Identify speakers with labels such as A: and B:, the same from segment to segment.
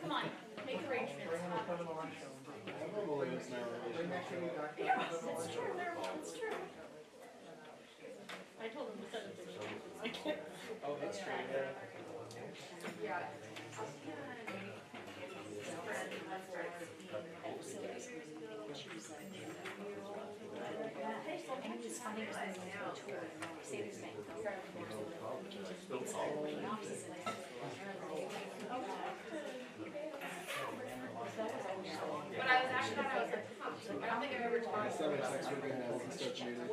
A: Come on, make arrangements. Yeah, it's true, it's true. I told him to send it to me. I can't.
B: Oh, that's true.
A: Yeah. But I was actually, I was like, huh, I don't think I've ever talked to
B: Seven sex would be nice and such music.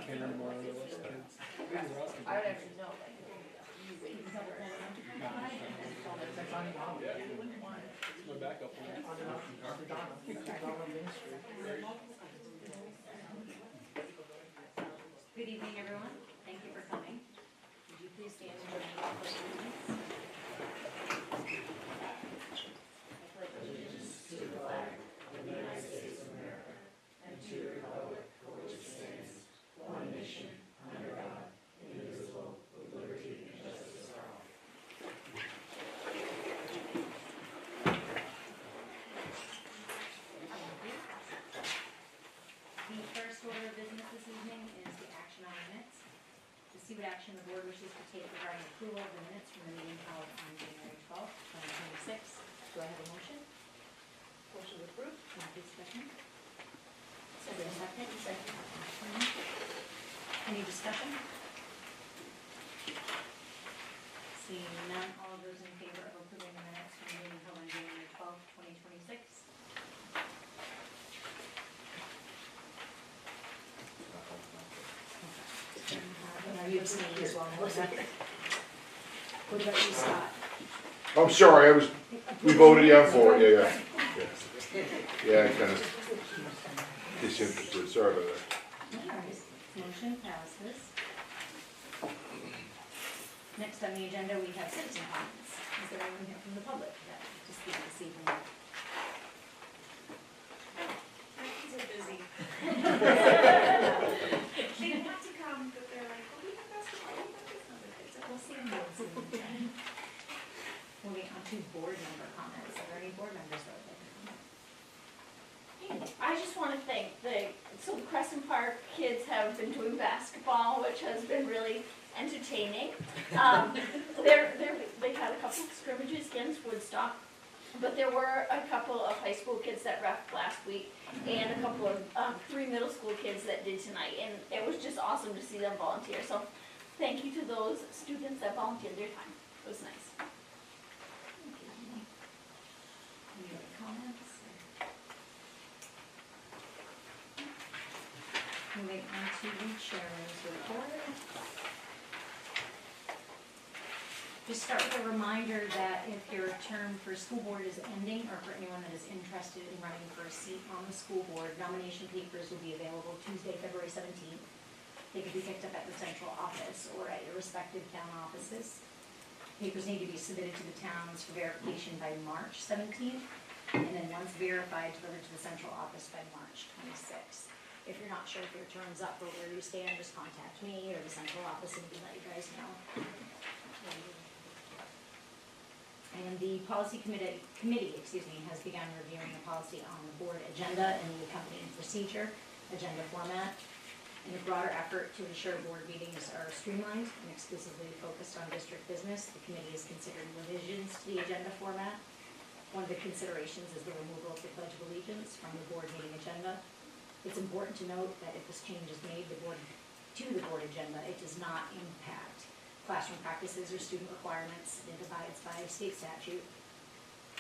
B: Cameron Moore and those kids.
A: I would actually know, like,
B: It's my backup one.
C: Good evening, everyone. Thank you for coming. Would you please stand and join me for the pledge? I pledge allegiance to the flag of the United States of America and to the republic for which it stands, one nation, under God, indivisible, with liberty and justice for all. The first order of business this evening is the action on minutes. To see what action the board wishes to take regarding approval of the minutes from the meeting held on January 12th, 2026. Do I have a motion?
A: motion approved.
C: Can I please second? Second. Any discussion? Seeing none, all of those in favor of approving the minutes from the meeting held on January 12th, 2026? Are you abstaining as well? What about you, Scott?
D: I'm sorry, we voted yeah for it, yeah. Yeah, I kind of disinterested, sorry about that.
C: Alright, motion passes. Next on the agenda, we have citizen comments. Is there anyone here from the public that would like to speak this evening?
A: Kids are busy. They want to come, but they're like, oh, we have basketball, we have this other kids.
C: We'll see them soon. Moving on to board member comments. Are there any board members that would like to comment?
E: I just want to thank the Crescent Park kids have been doing basketball, which has been really entertaining. They had a couple of scrimmages against Woodstock, but there were a couple of high school kids that reffed last week, and a couple of 3 middle school kids that did tonight, and it was just awesome to see them volunteer. So thank you to those students that volunteered their time. It was nice.
C: Any other comments? Moving on to the chairman's report. Just start with a reminder that if your term for school board is ending, or for anyone that is interested in running for a seat on the school board, nomination papers will be available Tuesday, February 17th. They can be picked up at the central office or at your respective town offices. Papers need to be submitted to the towns for verification by March 17th, and then once verified, delivered to the central office by March 26th. If you're not sure if your term's up or where you stand, just contact me or the central office and we can let you guys know. policy committee, has begun reviewing the policy on the board agenda and the accompanying procedure, agenda format. In a broader effort to ensure board meetings are streamlined and exclusively focused on district business, the committee has considered revisions to the agenda format. One of the considerations is the removal of the Pledge of Allegiance from the board meeting agenda. It's important to note that if this change is made to the board agenda, it does not impact classroom practices or student requirements. It abides by state statute.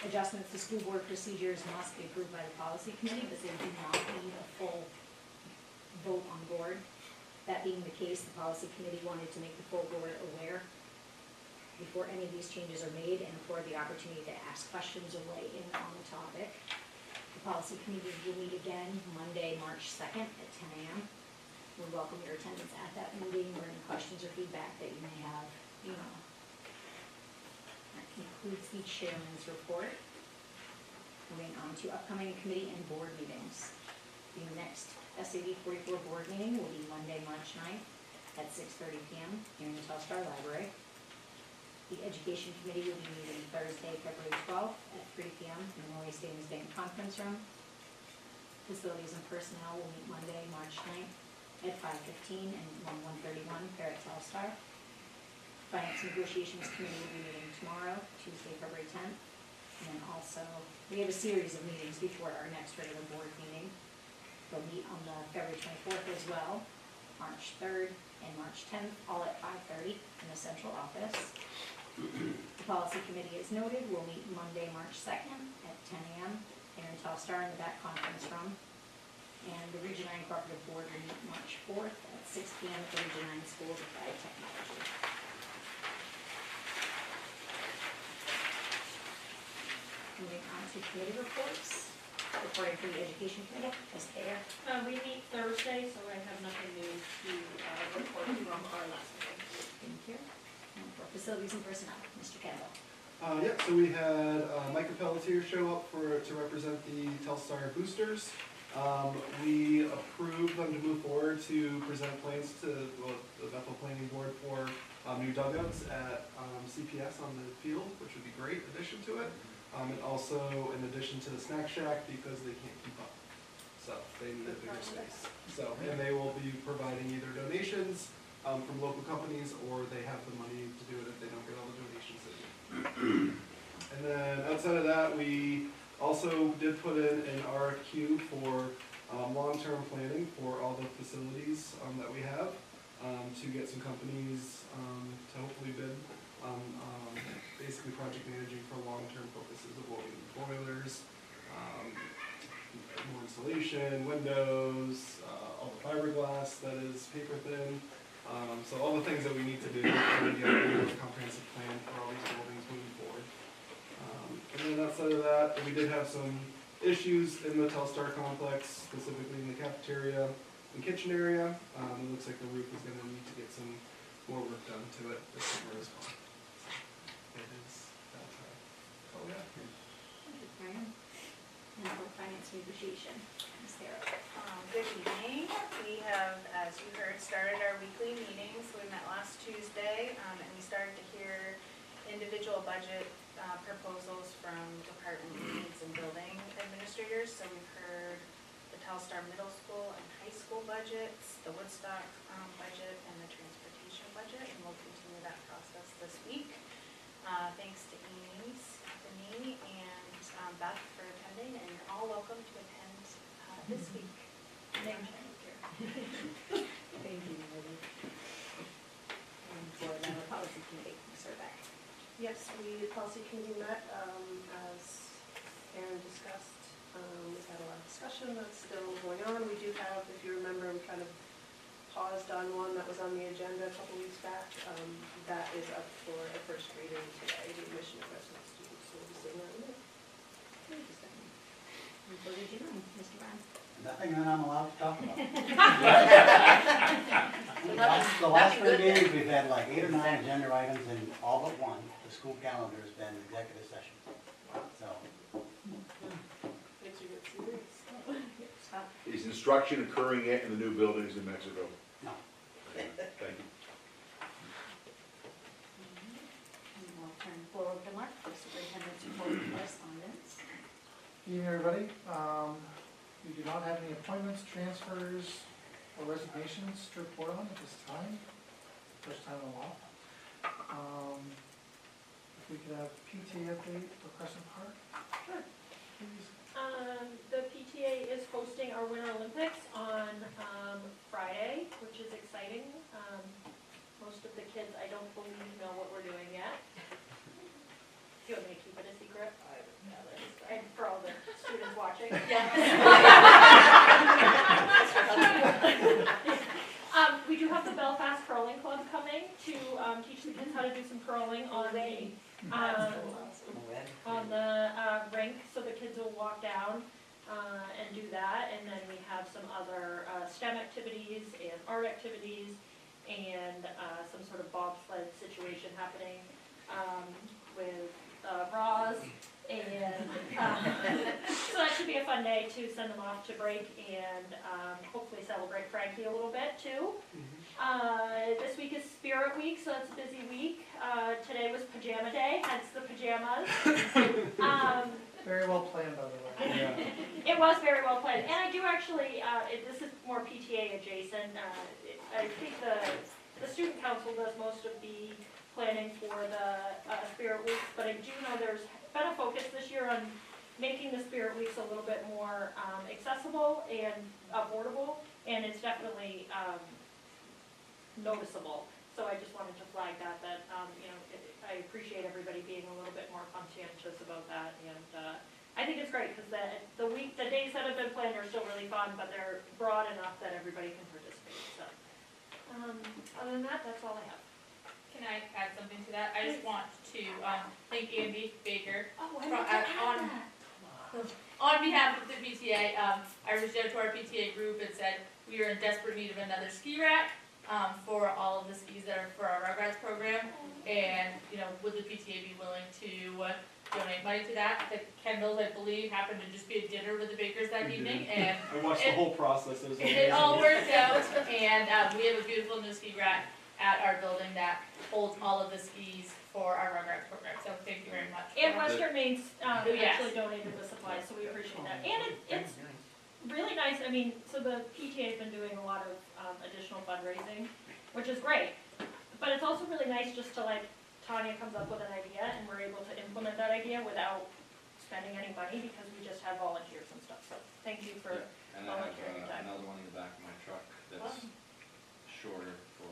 C: Adjustments to school board procedures must be approved by the policy committee, but they do not need a full vote on board. That being the case, the policy committee wanted to make the full board aware before any of these changes are made and afford the opportunity to ask questions or weigh in on the topic. The policy committee will meet again Monday, March 2nd at 10 a.m. We welcome your attendance at that meeting or any questions or feedback that you may have. That concludes the chairman's report. Moving on to upcoming committee and board meetings. The next SAB 44 board meeting will be Monday, March 9th at 6:30 p.m. here in the Telstar Library. The Education Committee will be meeting Thursday, February 12th at 3 p.m. in the Maurice Davis Bank Conference Room. Facilities and Personnel will meet Monday, March 9th at 5:15 and 131 here at Telstar. Finance Negotiations Committee will be meeting tomorrow, Tuesday, February 10th. And then also, we have a series of meetings before our next regular board meeting. They'll meet on the February 24th as well, March 3rd and March 10th, all at 5:30 in the central office. The Policy Committee, as noted, will meet Monday, March 2nd at 10 a.m. here in Telstar in the back conference room. And the Region 9 Cooperative Board will meet March 4th at 6 p.m. at the Region 9 School of Applied Technology. Moving on to committee reports. Reporting for the Education Committee, Ms. Thayer.
A: We meet Thursday, so I have nothing new to report from our last meeting.
C: Thank you. And for Facilities and Personnel, Mr. Kendall.
B: So we had Micah Pelletier show up to represent the Telstar boosters. We approved them to move forward to present plans to the Bethel Planning Board for new dugouts at CPS on the field, which would be a great addition to it. And also in addition to the snack shack because they can't keep up. So they need a bigger space. So, and they will be providing either donations from local companies or they have the money to do it if they don't get all the donations they need. And then outside of that, we also did put in an RFQ for long-term planning for all the facilities that we have to get some companies to hopefully bid basically project managing for long-term purposes of what we need, boilers, more insulation, windows, all the fiberglass that is paper thin. So all the things that we need to do to get a comprehensive plan for all these buildings moving forward. And then outside of that, we did have some issues in the Telstar complex, specifically in the cafeteria and kitchen area. It looks like the roof is going to need to get some more work done to it this summer as well. It is that time. Oh, yeah.
C: Thank you, Brian. And for Finance Negotiation, Ms. Thayer.
F: Good evening. We have, as you heard, started our weekly meetings. We met last Tuesday, and we started to hear individual budget proposals from department leads and building administrators. So we've heard the Telstar Middle School and High School budgets, the Woodstock budget, and the transportation budget, and we'll continue that process this week. Thanks to Amy, Stephanie, and Beth for attending, and you're all welcome to attend this week.
C: Thank you. Thank you, Lily. And for the Policy Committee, Ms. Rebecca.
G: Yes, the policy committee met, as Aaron discussed. We've had a lot of discussion that's still going on. We do have, if you remember, we kind of paused on one that was on the agenda a couple weeks back. That is up for a first reading today, the admission of resident students. So we'll be seeing that in a minute.
C: Thank you, Stephanie. And for Region 9, Mr. Brown.
H: Nothing that I'm allowed to talk about.
G: So
H: The last 3 meetings, we've had like 8 or 9 agenda items, and all but one, the school calendar, has been executive session. So,
G: makes you get serious.
C: Scott.
D: Is instruction occurring yet in the new buildings in Mexico?
H: no.
D: Thank you.
C: And we'll turn forward to lunch. Mark for superintendent's report and correspondence.
I: Evening, everybody. We do not have any appointments, transfers, or resignations to report on at this time. First time in a while. If we could have PTA update for Crescent Park,
A: Sure.
I: please.
A: The PTA is hosting our Winter Olympics on Friday, which is exciting. Most of the kids, I don't believe, know what we're doing yet. Do you want me to keep it a secret? And for all the students watching? We do have the Belfast Curling Club coming to teach the kids how to do some curling on the rink, so the kids will walk down and do that, and then we have some other STEM activities and art activities, and some sort of bobsled situation happening with Roz, and so that should be a fun day to send them off to break and hopefully celebrate Frankie a little bit too. This week is Spirit Week, so it's a busy week. Today was Pajama Day, hence the pajamas.
I: Very well planned, by the way.
A: It was very well planned, and I do actually, this is more PTA adjacent, I think the student council does most of the planning for the Spirit Weeks, but I do know there's been a focus this year on making the Spirit Weeks a little bit more accessible and affordable, and it's definitely noticeable. So I just wanted to flag that I appreciate everybody being a little bit more conscientious about that, and I think it's great because the days that have been planned are still really fun, but they're broad enough that everybody can participate. So other than that, that's all I have.
J: Can I add something to that? I just want to thank Andy Baker.
A: Oh,
J: On behalf of the PTA, I reached out to our PTA group and said we are in desperate need of another ski rack for all of the skis that are for our Rugrats program, and would the PTA be willing to donate money to that? The Kendalls, I believe, happened to just be a dinner with the Bakers that evening, and
B: I watched the whole process. It was
J: it all worked out, and we have a beautiful new ski rack at our building that holds all of the skis for our Rugrats program, so thank you very much.
A: And Western Maine's
J: Yes.
A: actually donated the supplies, so we appreciate that. And it's really nice, so the PTA has been doing a lot of additional fundraising, which is great. But it's also really nice just to Tanya comes up with an idea and we're able to implement that idea without spending any money because we just have volunteers and stuff. So thank you for
K: And I
A: volunteering your
K: have
A: time.
K: another one in the back of my truck that's shorter for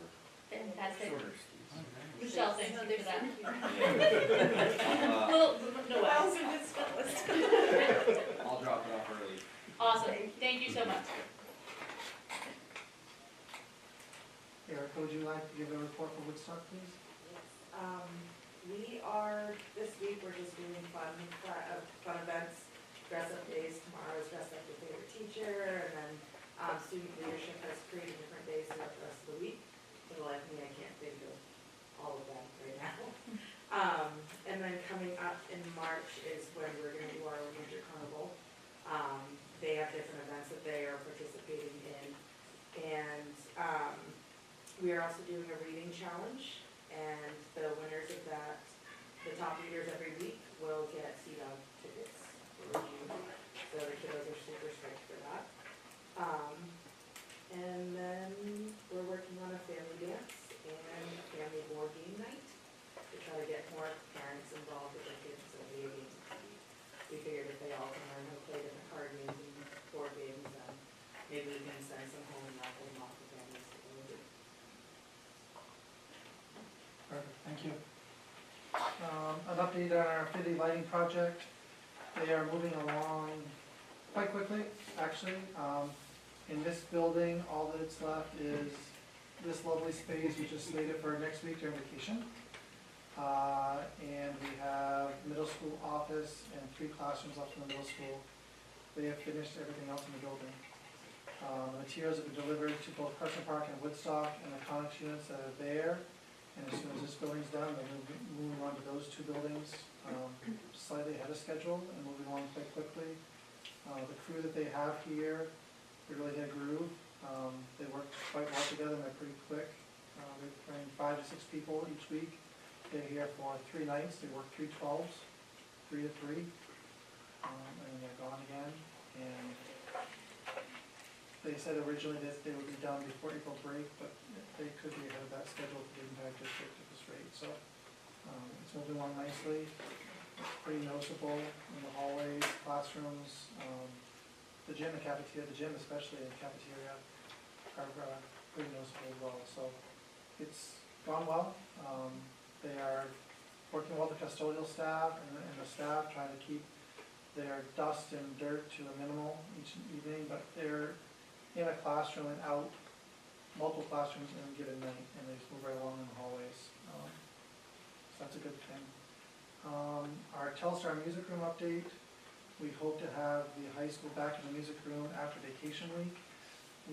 J: Fantastic.
K: shorter skis.
J: Michelle, thank you for that.
K: I'll,
J: Well, no,
K: I'll drop it off early.
J: awesome, thank you so much.
I: Erica, would you like to give a report for Woodstock, please?
L: We are, this week, we're just doing fun events, dress up days. Tomorrow is dress up your favorite teacher, and then student leadership has created different days throughout the rest of the week. For the life of me, I can't think of all of them right now. And then coming up in March is when we're gonna do our winter carnival. They have different events that they are participating in. And we are also doing a reading challenge. And the winners of that, the top readers every week will get CDOG tickets for June. So the kiddos are super stoked for that. And then we're working on a family dance and a family board game night to try to get more parents involved with their kids in video games. We figured if they all can learn how to play different card games and board games, then maybe we can send some home and not them off to families to go with.
I: Perfect, thank you. An update on our Fiddy lighting project. They are moving along quite quickly, actually. In this building, all that's left is this lovely space, which is slated for next week during vacation. And we have middle school office and 3 classrooms left in the middle school. They have finished everything else in the building. The materials have been delivered to both Crescent Park and Woodstock and the Conex units that are there. And as soon as this building's done, then we'll be moving on to those 2 buildings, slightly ahead of schedule and moving along quite quickly. The crew that they have here, they really hit a groove. They work quite well together and they're pretty quick. They train 5 to 6 people each week. They're here for 3 nights, they work 3 12s, 3 to 3, and then they're gone again. And they said originally that they would be done before April break, but they could be ahead of that schedule if the impact district at this rate. So it's moving along nicely. It's pretty noticeable in the hallways, classrooms, the gym, the cafeteria, the gym especially, and the cafeteria are pretty noticeable as well. So it's gone well. They are working well with the custodial staff and the staff, trying to keep their dust and dirt to a minimal each evening, but they're in a classroom and out, multiple classrooms in a given night, and they just move right along in the hallways. So that's a good thing. Our Telstar music room update, we hope to have the high school back in the music room after vacation week.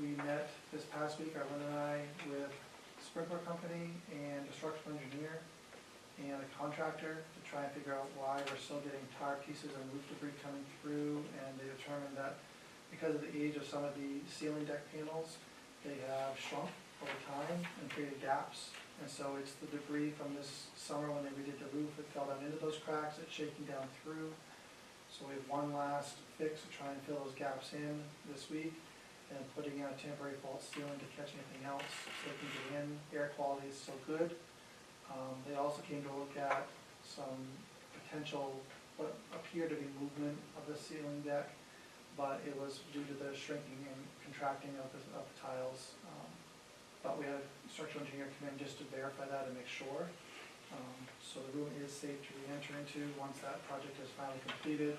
I: We met this past week, Arlen and I, with sprinkler company and a structural engineer and a contractor to try and figure out why we're still getting tar pieces and roof debris coming through, and they determined that because of the age of some of the ceiling deck panels, they have shrunk over time and created gaps. And so it's the debris from this summer when they redid the roof, it fell down into those cracks, it's shaking down through. So we have one last fix to try and fill those gaps in this week, and putting in a temporary false ceiling to catch anything else so they can get in. Air quality is still good. They also came to look at some potential, what appeared to be movement of the ceiling deck, but it was due to the shrinking and contracting of the tiles. But we had a structural engineer come in just to verify that and make sure. So the room is safe to re-enter into once that project is finally completed.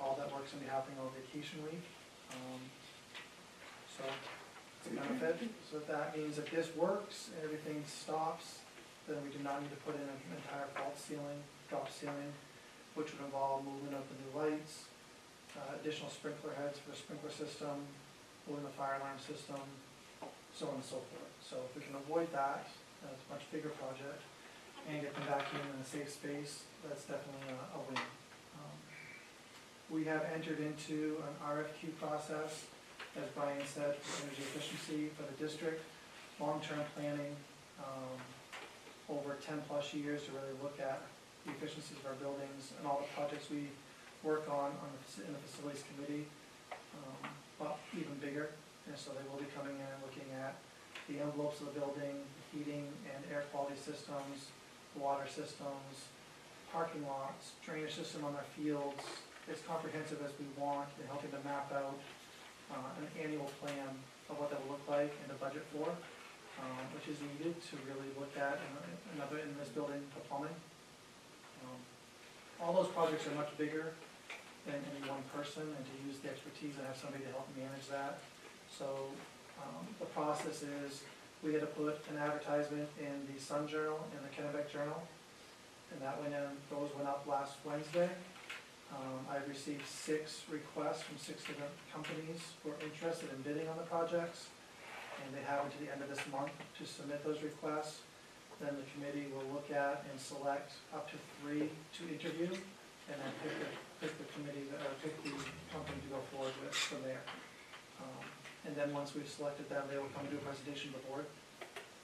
I: All that work's gonna be happening over vacation week. So it's a benefit. So that means if this works and everything stops, then we do not need to put in an entire false ceiling, drop ceiling, which would involve movement of the new lights, additional sprinkler heads for the sprinkler system, moving the fire alarm system, so on and so forth. So if we can avoid that, it's a much bigger project, and get them back in a safe space, that's definitely a win. We have entered into an RFQ process, as Brian said, for energy efficiency for the district, long-term planning, over 10 plus years to really look at the efficiencies of our buildings and all the projects we work on in the facilities committee, but even bigger. And so they will be coming in and looking at the envelopes of the building, heating and air quality systems, water systems, parking lots, drainage system on our fields, as comprehensive as we want, and helping to map out an annual plan of what that will look like and a budget for, which is needed to really look at in this building, the plumbing. All those projects are much bigger than any one person, and to use the expertise and have somebody to help manage that. So the process is, we had to put an advertisement in the Sun Journal and the Kennebec Journal, and that went in, those went up last Wednesday. I've received 6 requests from 6 different companies who are interested in bidding on the projects, and they have until the end of this month to submit those requests. Then the committee will look at and select up to 3 to interview, and then pick the committee, or pick the company to go forward with from there. And then once we've selected them, they will come do a presentation to the board.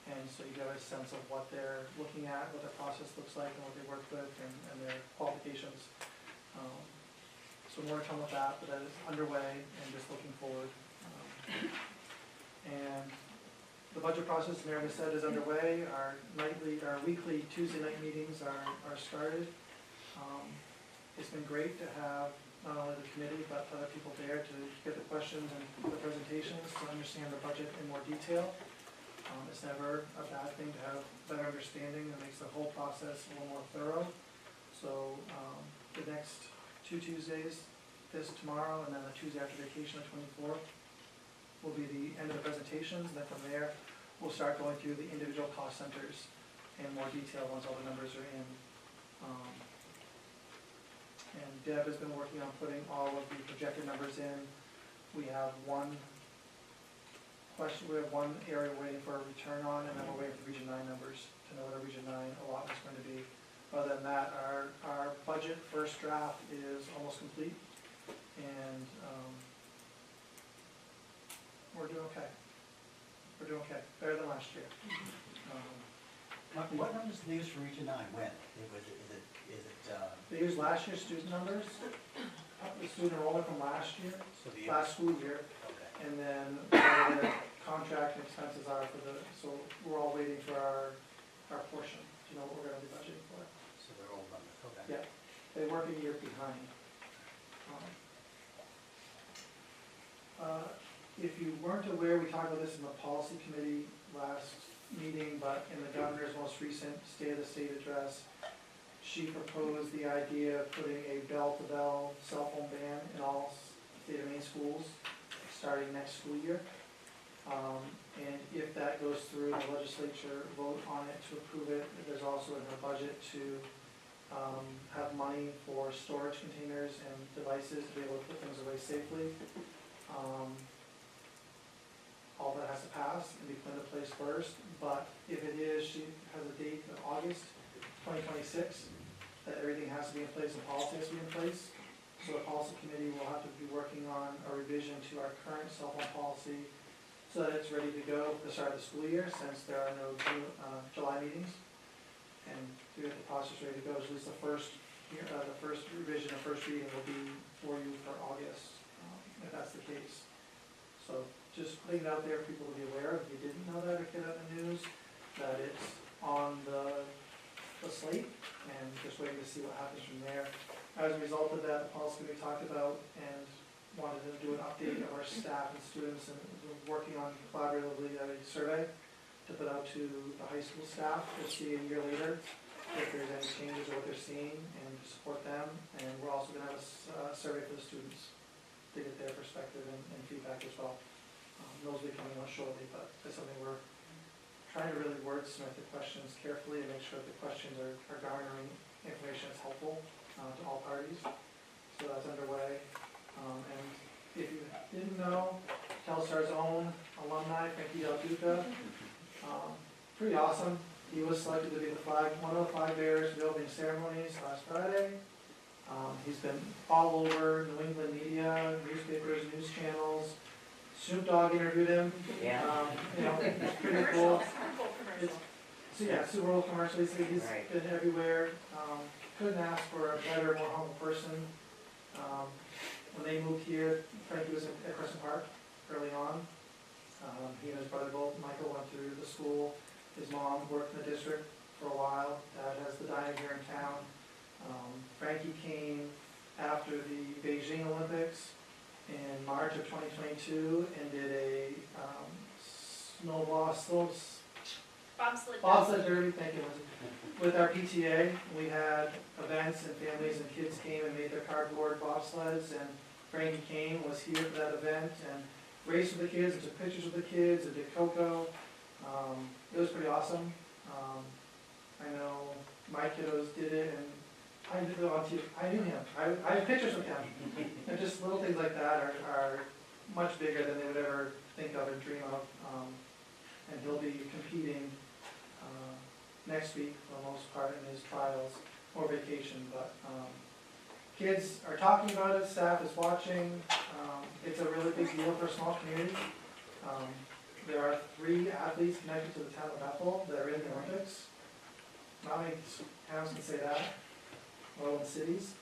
I: And so you get a sense of what they're looking at, what their process looks like, and what they work with, and their qualifications. So more to come with that, but that is underway and just looking forward. And the budget process, Meredith said, is underway. Our weekly Tuesday night meetings are started. It's been great to have not only the committee, but other people there to get the questions and the presentations to understand the budget in more detail. It's never a bad thing to have better understanding. It makes the whole process a little more thorough. So the next 2 Tuesdays, this tomorrow, and then the Tuesday after vacation, the 24th, will be the end of the presentations. And then from there, we'll start going through the individual cost centers in more detail once all the numbers are in. And Deb has been working on putting all of the projected numbers in. We have one area waiting for a return on, and then we're waiting for Region 9 numbers to know what our Region 9 allotment is going to be. Other than that, our budget first draft is almost complete, and we're doing okay. We're doing okay, better than last year.
H: What numbers do they use for Region 9? When?
I: They used last year's student numbers, the student enrollment from last year,
H: So the,
I: last school year,
H: okay.
I: and then whatever the contract and expenses are for the, so we're all waiting for our portion, to know what we're gonna be budgeting for.
H: So they're old numbers, okay.
I: Yeah. They work a year behind. If you weren't aware, we talked about this in the policy committee last meeting, but in the governor's most recent State of the State address, she proposed the idea of putting a bell-to-bell cell phone ban in all state of Maine schools, starting next school year. And if that goes through, the legislature vote on it to approve it, there's also in her budget to have money for storage containers and devices to be able to put things away safely. All that has to pass and be put into place first, but if it is, she has a date of August 2026, that everything has to be in place and policy has to be in place. So the policy committee will have to be working on a revision to our current cell phone policy so that it's ready to go for the start of the school year, since there are no July meetings. And to get the process ready to go, so at least the first revision, the first reading will be for you for August, if that's the case. So just putting it out there for people to be aware of, if you didn't know that or get it in the news, that it's on the slate, and just waiting to see what happens from there. As a result of that, the policy committee talked about and wanted to do an update of our staff and students, and we're working on collaboratively a survey to put out to the high school staff to see a year later if there's any changes or what they're seeing, and to support them. And we're also gonna have a survey for the students to get their perspective and feedback as well. Those will be coming out shortly, but that's something we're trying to really wordsmith the questions carefully and make sure that the questions are garnering information that's helpful to all parties. So that's underway. And if you didn't know, Telstar's own alumni, Frankie Del Duca, pretty awesome. He was selected to be one of the flag bearers for the opening ceremonies last Friday. He's been all over New England media, newspapers, news channels. Snoop Dogg interviewed him.
L: Yeah.
I: You know, it's pretty cool. So yeah, Super Bowl commercial, he's been everywhere. Couldn't ask for a better, more humble person. When they moved here, Frankie was at Crescent Park early on. He and his brother both, Michael, went through the school. His mom worked in the district for a while. Dad has the diner here in town. Frankie came after the Beijing Olympics in March of 2022 and did a bobsled derby, thank you, with our PTA. We had events and families and kids came and made their cardboard bobsleds, and Frankie Kane was here for that event and raced with the kids and took pictures with the kids and did cocoa. It was pretty awesome. I know my kiddos did it, and I knew him. I have pictures with him. And just little things like that are much bigger than they would ever think of and dream of. And he'll be competing next week for the most part in his trials or vacation. But kids are talking about it, staff is watching. It's a really big deal for a small community. There are 3 athletes connected to the town of Bethel that are in the Olympics. Not many towns can say that, well, in cities.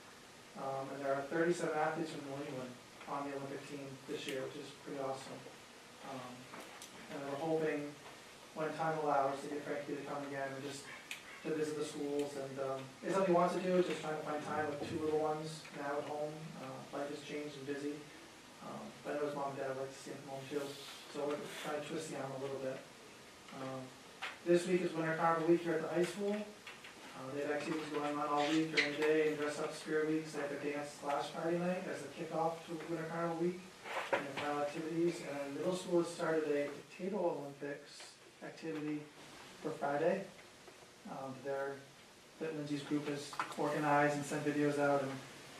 I: And there are 37 athletes from New England on the Olympic team this year, which is pretty awesome. And we're hoping, when time allows, to get Frankie to come again and just to visit the schools. And it's something he wants to do, just trying to find time with 2 little ones now at home. Life has changed and busy. But I know his mom and dad would like to see him home too. So we're trying to twist the arm a little bit. This week is Winter Carnival Week here at the high school. They have activities going on all week during the day, and Dress Up Spirit Weeks. They had their dance last Friday night as a kickoff to Winter Carnival Week and the final activities. And middle school has started a potato Olympics activity for Friday. That Lindsay's group has organized and sent videos out, and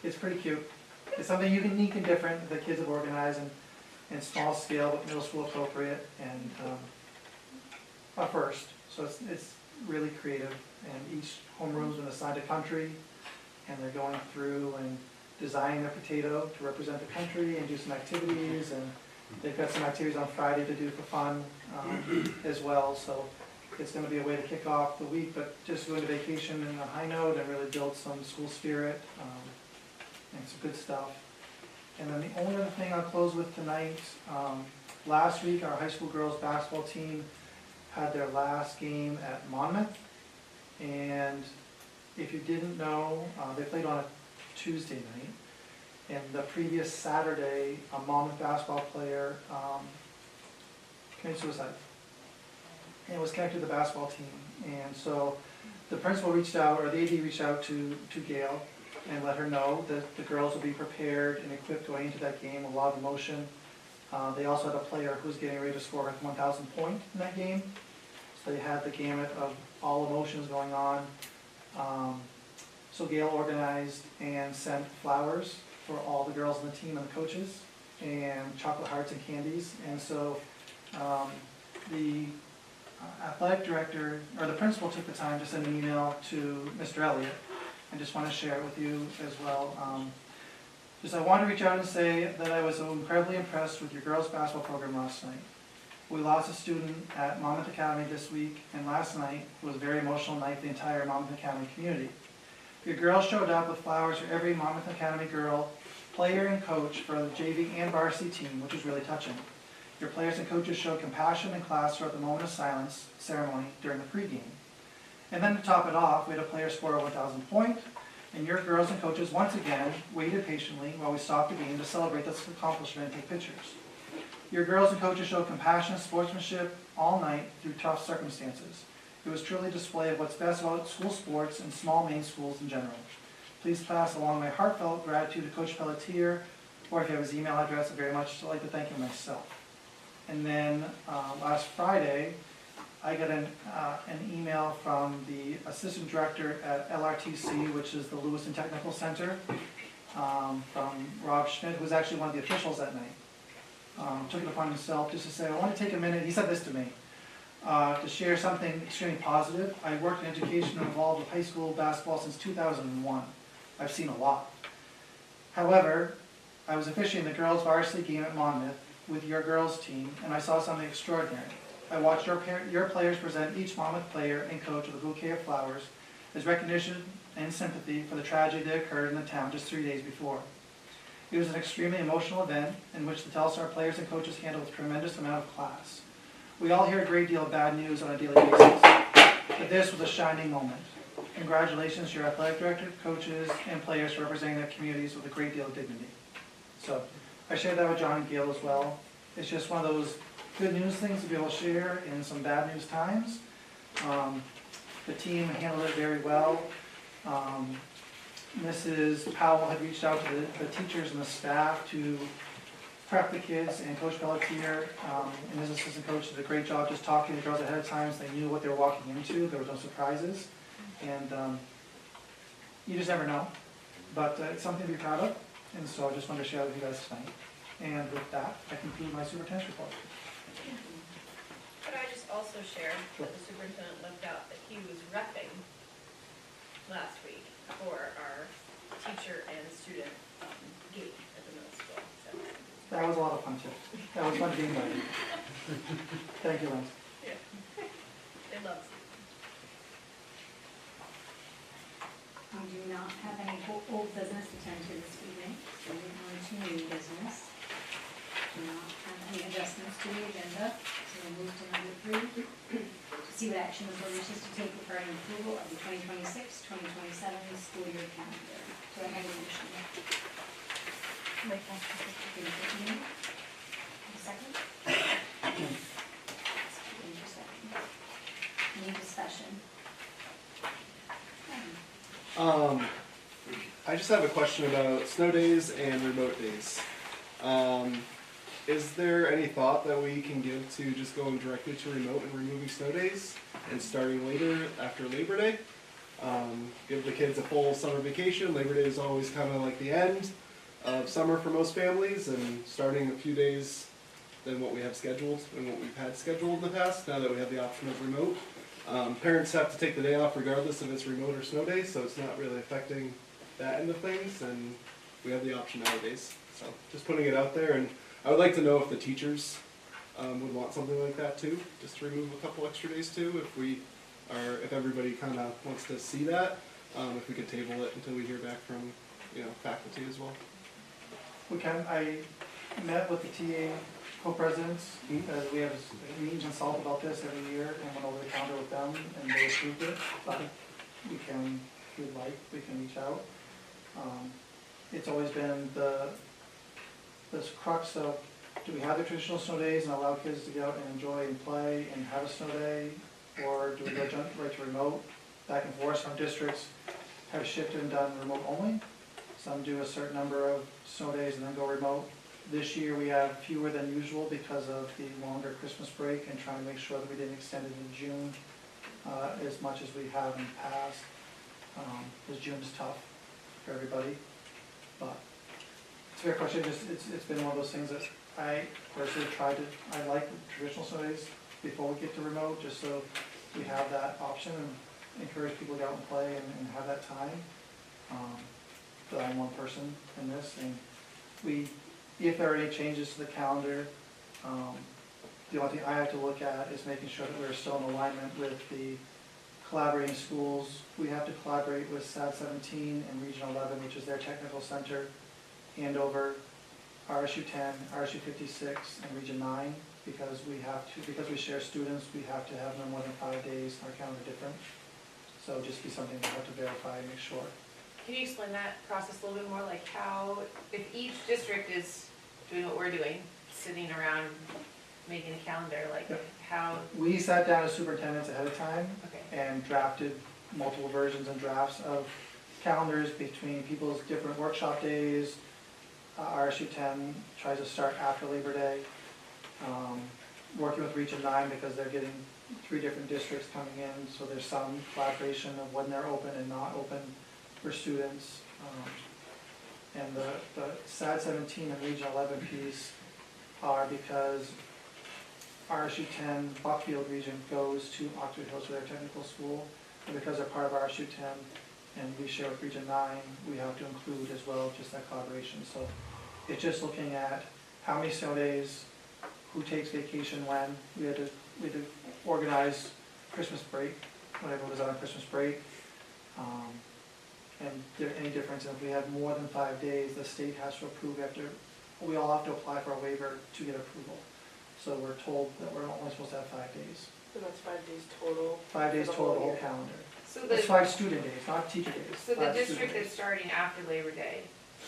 I: it's pretty cute. It's something unique and different that kids have organized in small scale, but middle school appropriate, and a first. So it's really creative, and each homeroom's been assigned a country, and they're going through and designing their potato to represent the country and do some activities, and they've got some activities on Friday to do for fun as well. So It's gonna be a way to kick off the week, but just go into vacation in a high note and really build some school spirit, and some good stuff. And then the only other thing I'll close with tonight, last week, our high school girls basketball team had their last game at Monmouth. And if you didn't know, they played on a Tuesday night. And the previous Saturday, a Monmouth basketball player committed suicide. And was connected to the basketball team. And so the principal reached out, or the AD reached out to Gail and let her know that the girls will be prepared and equipped going into that game, a lot of emotion. They also had a player who was getting ready to score 1,000 points in that game. So they had the gamut of all emotions going on. So Gail organized and sent flowers for all the girls on the team and the coaches, and chocolate hearts and candies. And so the athletic director, or the principal, took the time to send an email to Mr. Elliott. I just want to share it with you as well. I want to reach out and say that I was incredibly impressed with your girls' basketball program last night. We lost a student at Monmouth Academy this week, and last night was a very emotional night for the entire Monmouth Academy community. Your girls showed up with flowers for every Monmouth Academy girl, player and coach for the JV and varsity team, which was really touching. Your players and coaches showed compassion in class throughout the moment of silence ceremony during the pregame. And then to top it off, we had a player score a 1,000 points, and your girls and coaches once again waited patiently while we stopped the game to celebrate this accomplishment and take pictures. Your girls and coaches showed compassion and sportsmanship all night through tough circumstances. It was truly a display of what's best about school sports and small Maine schools in general. Please pass along my heartfelt gratitude to Coach Pelletier, or if you have his email address, I'd very much like to thank him myself. And then last Friday, I got an email from the assistant director at LRTC, which is the Lewiston Technical Center, from Rob Schmidt, who was actually one of the officials that night. Took it upon himself just to say, I want to take a minute, he said this to me, to share something extremely positive. I worked in education and involved with high school basketball since 2001. I've seen a lot. However, I was officiating the girls' varsity game at Monmouth with your girls' team, and I saw something extraordinary. I watched your players present each Monmouth player and coach with a bouquet of flowers as recognition and sympathy for the tragedy that occurred in the town just 3 days before. It was an extremely emotional event in which the Telstar players and coaches handled a tremendous amount of class. We all hear a great deal of bad news on a daily basis, but this was a shining moment. Congratulations to your athletic director, coaches, and players for representing their communities with a great deal of dignity. So I shared that with John and Gail as well. It's just one of those good news things to be able to share in some bad news times. The team handled it very well. Mrs. Powell had reached out to the teachers and the staff to prep the kids, and Coach Pelletier and his assistant coach did a great job just talking to the girls ahead of time so they knew what they were walking into. There was no surprises. And you just never know. But it's something to be proud of, and so I just wanted to share with you guys tonight. And with that, I conclude my superintendent's report.
M: Could I just also share that the superintendent left out that he was repping last week for our teacher and student gate at the middle school. So.
I: That was a lot of fun too. That was fun being there. Thank you, Lance.
M: Yeah. They love it.
C: We do not have any old business to tend to this evening, so we're on to new business. Do not have any adjustments to the agenda, so we'll move to number 3. To see what action the board wishes to take regarding approval of the 2026-2027 school year calendar. So I have a motion. Make that second. Second? Any discussion?
B: I just have a question about snow days and remote days. Is there any thought that we can give to just going directly to remote and removing snow days and starting later after Labor Day? Give the kids a full summer vacation. Labor Day is always kind of like the end of summer for most families, and starting a few days than what we have scheduled and what we've had scheduled in the past, now that we have the option of remote. Parents have to take the day off regardless if it's remote or snow day, so it's not really affecting that end of things, and we have the option nowadays. So just putting it out there, and I would like to know if the teachers would want something like that too, just to remove a couple extra days too, if everybody kind of wants to see that, if we could table it until we hear back from, faculty as well.
I: I met with the TA co-presidents, because we have a meeting and consult about this every year, and went over the calendar with them, and they approved it, but we can, if you'd like, we can reach out. It's always been this crux of, do we have the traditional snow days and allow kids to get out and enjoy and play and have a snow day, or do we go right to remote, back and forth? Some districts have shifted and done remote only. Some do a certain number of snow days and then go remote. This year we have fewer than usual because of the longer Christmas break and trying to make sure that we didn't extend it in June as much as we have in the past. Because June's tough for everybody. But it's a fair question. It's been one of those things that I personally I like traditional snow days before we get to remote, just so we have that option and encourage people to go out and play and have that time. But I'm one person in this, and if there are any changes to the calendar, the only thing I have to look at is making sure that we're still in alignment with the collaborating schools. We have to collaborate with SAD 17 and Region 11, which is their technical center, Andover, RSU 10, RSU 56, and Region 9, because we share students, we have to have no more than 5 days, our calendar different. So just be something we have to verify and make sure.
L: Can you explain that process a little bit more, like how, if each district is doing what we're doing, sitting around making a calendar, like
I: Yep.
L: how?
I: We sat down as superintendents ahead of time
L: Okay.
I: and drafted multiple versions and drafts of calendars between people's different workshop days. RSU 10 tries to start after Labor Day. Working with Region 9 because they're getting 3 different districts coming in, so there's some collaboration of when they're open and not open for students. And the SAD 17 and Region 11 piece are because RSU 10 Buckfield region goes to Oxford Hills for their technical school, and because they're part of RSU 10 and we share with Region 9, we have to include as well just that collaboration. So it's just looking at how many snow days, who takes vacation when. We had to organize Christmas break, whenever it was on Christmas break. And there any difference, if we have more than 5 days, the state has to approve we all have to apply for a waiver to get approval. So we're told that we're only supposed to have 5 days.
G: So that's 5 days total?
I: 5 days
G: for the
I: total, the
G: whole
I: whole
G: year.
I: calendar.
L: So
I: It's
L: the,
I: 5 student days, not teacher days.
L: so the
I: 5
L: district
I: student
L: that's
I: days.
L: starting after Labor Day,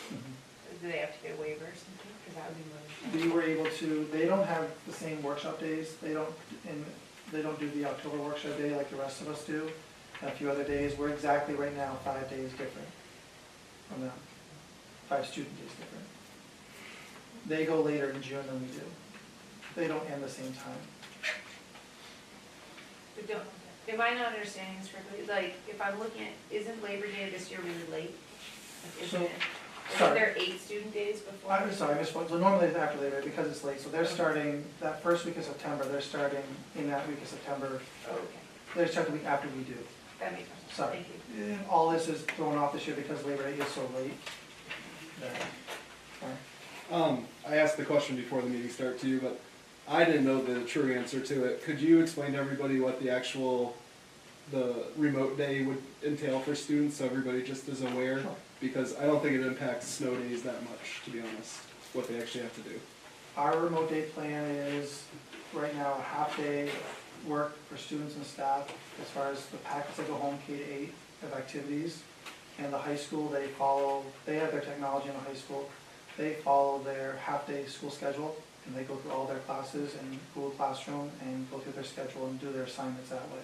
I: Mhm.
L: do they have to get a waiver or something? Because that would be more.
I: We were able to, they don't have the same workshop days, they don't do the October workshop day like the rest of us do, and a few other days. We're exactly right now 5 days different from them, 5 student days different. They go later in June than we do. They don't end the same time.
L: But don't, am I not understanding this correctly? Like, if I'm looking at, isn't Labor Day this year really late? Like,
I: So,
L: isn't
I: sorry.
L: there 8 student days before?
I: I'm sorry, I misspoke. So normally it's after Labor Day because it's late, so they're starting, that first week of September, they're starting in that week of September.
L: Oh, okay,
I: They start the week after we do.
L: that makes more sense,
I: Sorry.
L: thank you.
I: All this is thrown off this year because Labor Day is so late.
B: I asked the question before the meeting started to you, but I didn't know the true answer to it. Could you explain to everybody what the remote day would entail for students, so everybody just is aware?
I: Sure.
B: Because I don't think it impacts snow days that much, to be honest, what they actually have to do.
I: Our remote day plan is right now a half day work for students and staff as far as the packets that go home K to 8 of activities. And the high school, they have their technology in the high school. They follow their half-day school schedule, and they go through all their classes in Google Classroom and go through their schedule and do their assignments that way.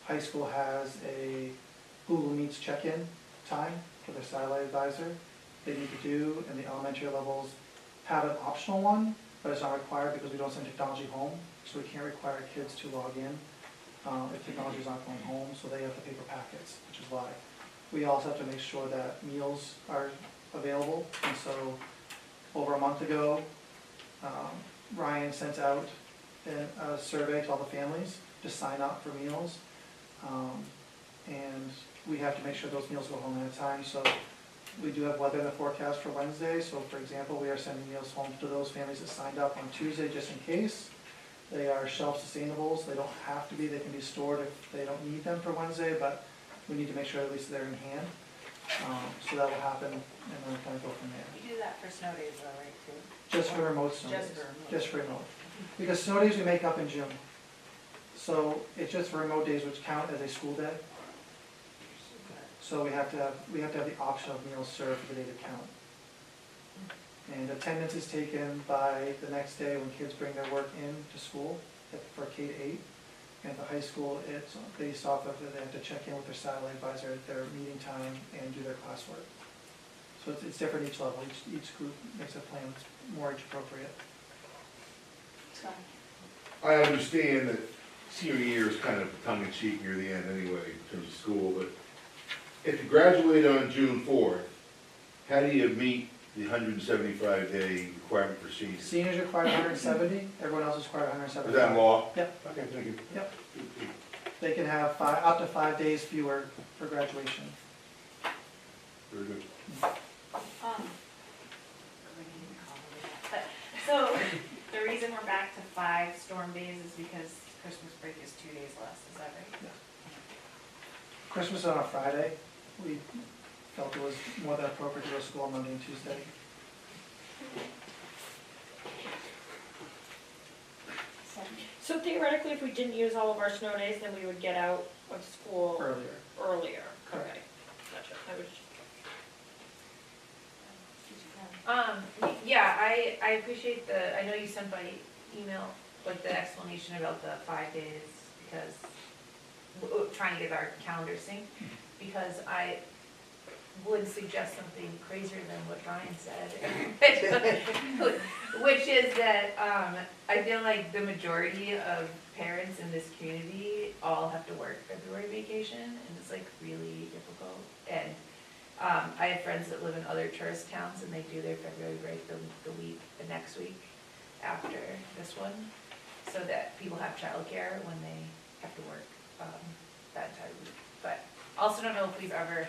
I: High school has a Google Meets check-in time for their satellite advisor they need to do, and the elementary levels have an optional one, but it's not required because we don't send technology home, so we can't require kids to log in if technology is not going home, so they have the paper packets, which is why. We also have to make sure that meals are available, and so over a month ago, Ryan sent out a survey to all the families to sign up for meals, and we have to make sure those meals go home at a time. So we do have weather in the forecast for Wednesday, so for example, we are sending meals home to those families that signed up on Tuesday just in case, They are shelf-sustainable, so they don't have to be, they can be stored if they don't need them for Wednesday, but we need to make sure at least they're in hand. So that will happen, and then we'll kind of go from there.
L: You do that for snow days though, right, too?
I: Just for remote snow days.
L: Just for remote.
I: Just for remote. Because snow days we make up in June. So it's just for remote days which count as a school day. So we have to have the option of meals served for the day to count. And attendance is taken by the next day when kids bring their work in to school for K-8. And at the high school, it's based off of, they have to check in with their satellite advisor at their meeting time and do their classwork. So it's different each level, each group makes a plan that's more age appropriate.
C: Scott?
D: I understand that senior year is kind of tongue in cheek near the end anyway, in terms of school, but if you graduate on June 4th, how do you meet the 175-day requirement for seniors?
I: Seniors require 170, everyone else is required 175.
D: Is that in law?
I: Yep.
D: Okay, thank you.
I: Yep. They can have up to 5 days fewer for graduation.
D: Very good.
L: So, the reason we're back to 5 storm days is because Christmas break is 2 days less, is that right?
I: Christmas on a Friday, we felt it was more than appropriate to go to school on Monday and Tuesday.
A: So theoretically, if we didn't use all of our snow days, then we would get out of school earlier.
I: Correct.
A: Okay, gotcha. I was
L: Yeah, I appreciate I know you sent by email, like the explanation about the 5 days, because, trying to get our calendar synced, because I would suggest something crazier than what Ryan said, which is that, I feel like the majority of parents in this community all have to work February vacation, and it's like really difficult, and I have friends that live in other tourist towns and they do their February break the next week after this one, so that people have childcare when they have to work that entire week. But also don't know if we've ever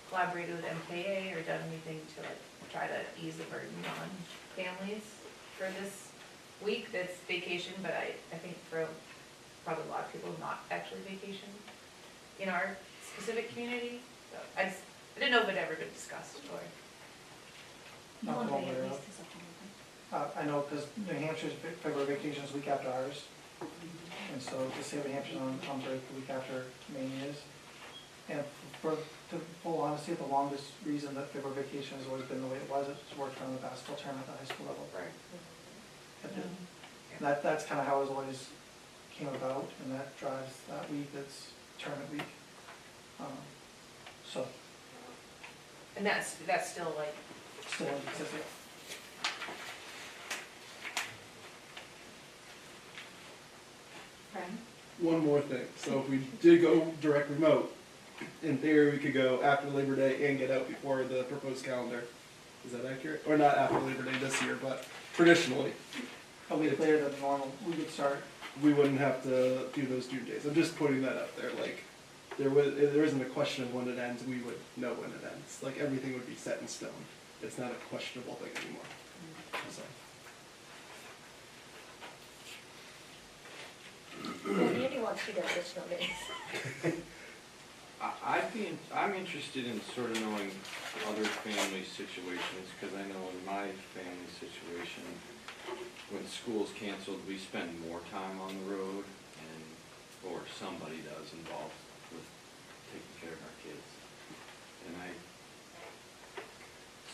L: collaborated with MKA or done anything to like try to ease the burden on families for this week that's vacation, but I think for probably a lot of people, not actually vacation in our specific community. So I didn't know if it had ever been discussed or.
I: Not
C: One
I: that I'm
C: day at
I: aware of.
C: least is okay.
I: I know because New Hampshire's February vacation is the week after ours. And so the state of New Hampshire on break the week after Maine is. And to full honesty, the longest reason that February vacation has always been the way it was, it's worked around the basketball tournament at the high school level.
L: Right.
I: And that's kind of how it always came about, and that drives that week, that's tournament week. So,
L: And that's still like.
I: still inconsistent.
C: Brian?
B: One more thing, so if we did go direct remote, in theory, we could go after Labor Day and get out before the proposed calendar. Is that accurate? Or not after Labor Day this year, but traditionally,
I: A week later than normal, we would start.
B: we wouldn't have to do those due days. I'm just putting that out there, like, there isn't a question of when it ends, we would know when it ends. Like, everything would be set in stone. It's not a questionable thing anymore. So.
A: Well, Andy wants to get the snow days.
K: I'm interested in sort of knowing other family situations, because I know in my family situation, when school's canceled, we spend more time on the road, or somebody does involved with taking care of our kids. And I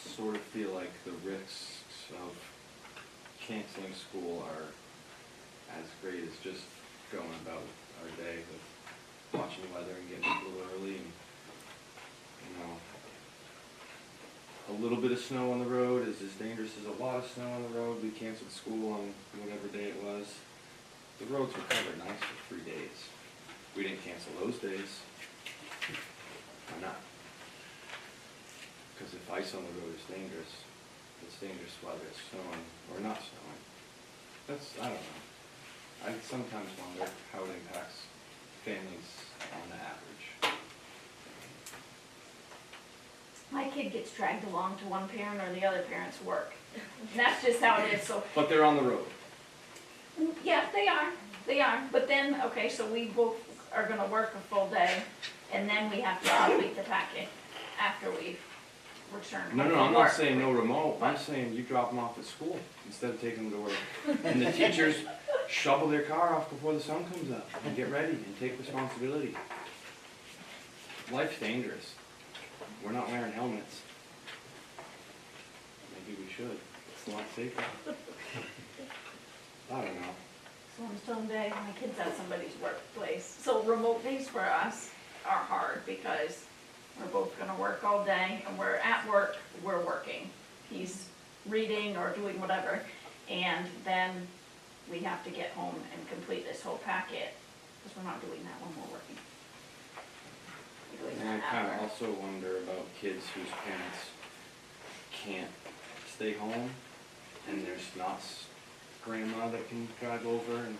K: sort of feel like the risks of canceling school are as great as just going about our day with watching the weather and getting up a little early, and, you know, a little bit of snow on the road is as dangerous as a lot of snow on the road. We canceled school on whatever day it was. The roads were covered nice for 3 days. We didn't cancel those days. Why not? Because if ice on the road is dangerous, it's dangerous whether it's snowing or not snowing. I don't know. I sometimes wonder how it impacts families on the average.
E: My kid gets dragged along to one parent or the other parent's work. That's just how it is, so.
K: But they're on the road.
E: Yeah, they are, but then, okay, so we both are gonna work a full day, and then we have to complete the packet after we return.
K: No,
E: from
K: I'm not
E: work.
K: saying no remote, I'm saying you drop them off at school instead of taking them to work. And the teachers shovel their car off before the sun comes up and get ready and take responsibility. Life's dangerous. We're not wearing helmets. Maybe we should, it's a lot safer. I don't know.
E: So I'm still day, my kid's at somebody's workplace, so remote days for us are hard because we're both gonna work all day and we're at work, we're working. He's reading or doing whatever, and then we have to get home and complete this whole packet, because we're not doing that when we're working. We're doing
K: And I
E: that
K: kinda
E: after.
K: also wonder about kids whose parents can't stay home and there's not grandma that can drive over and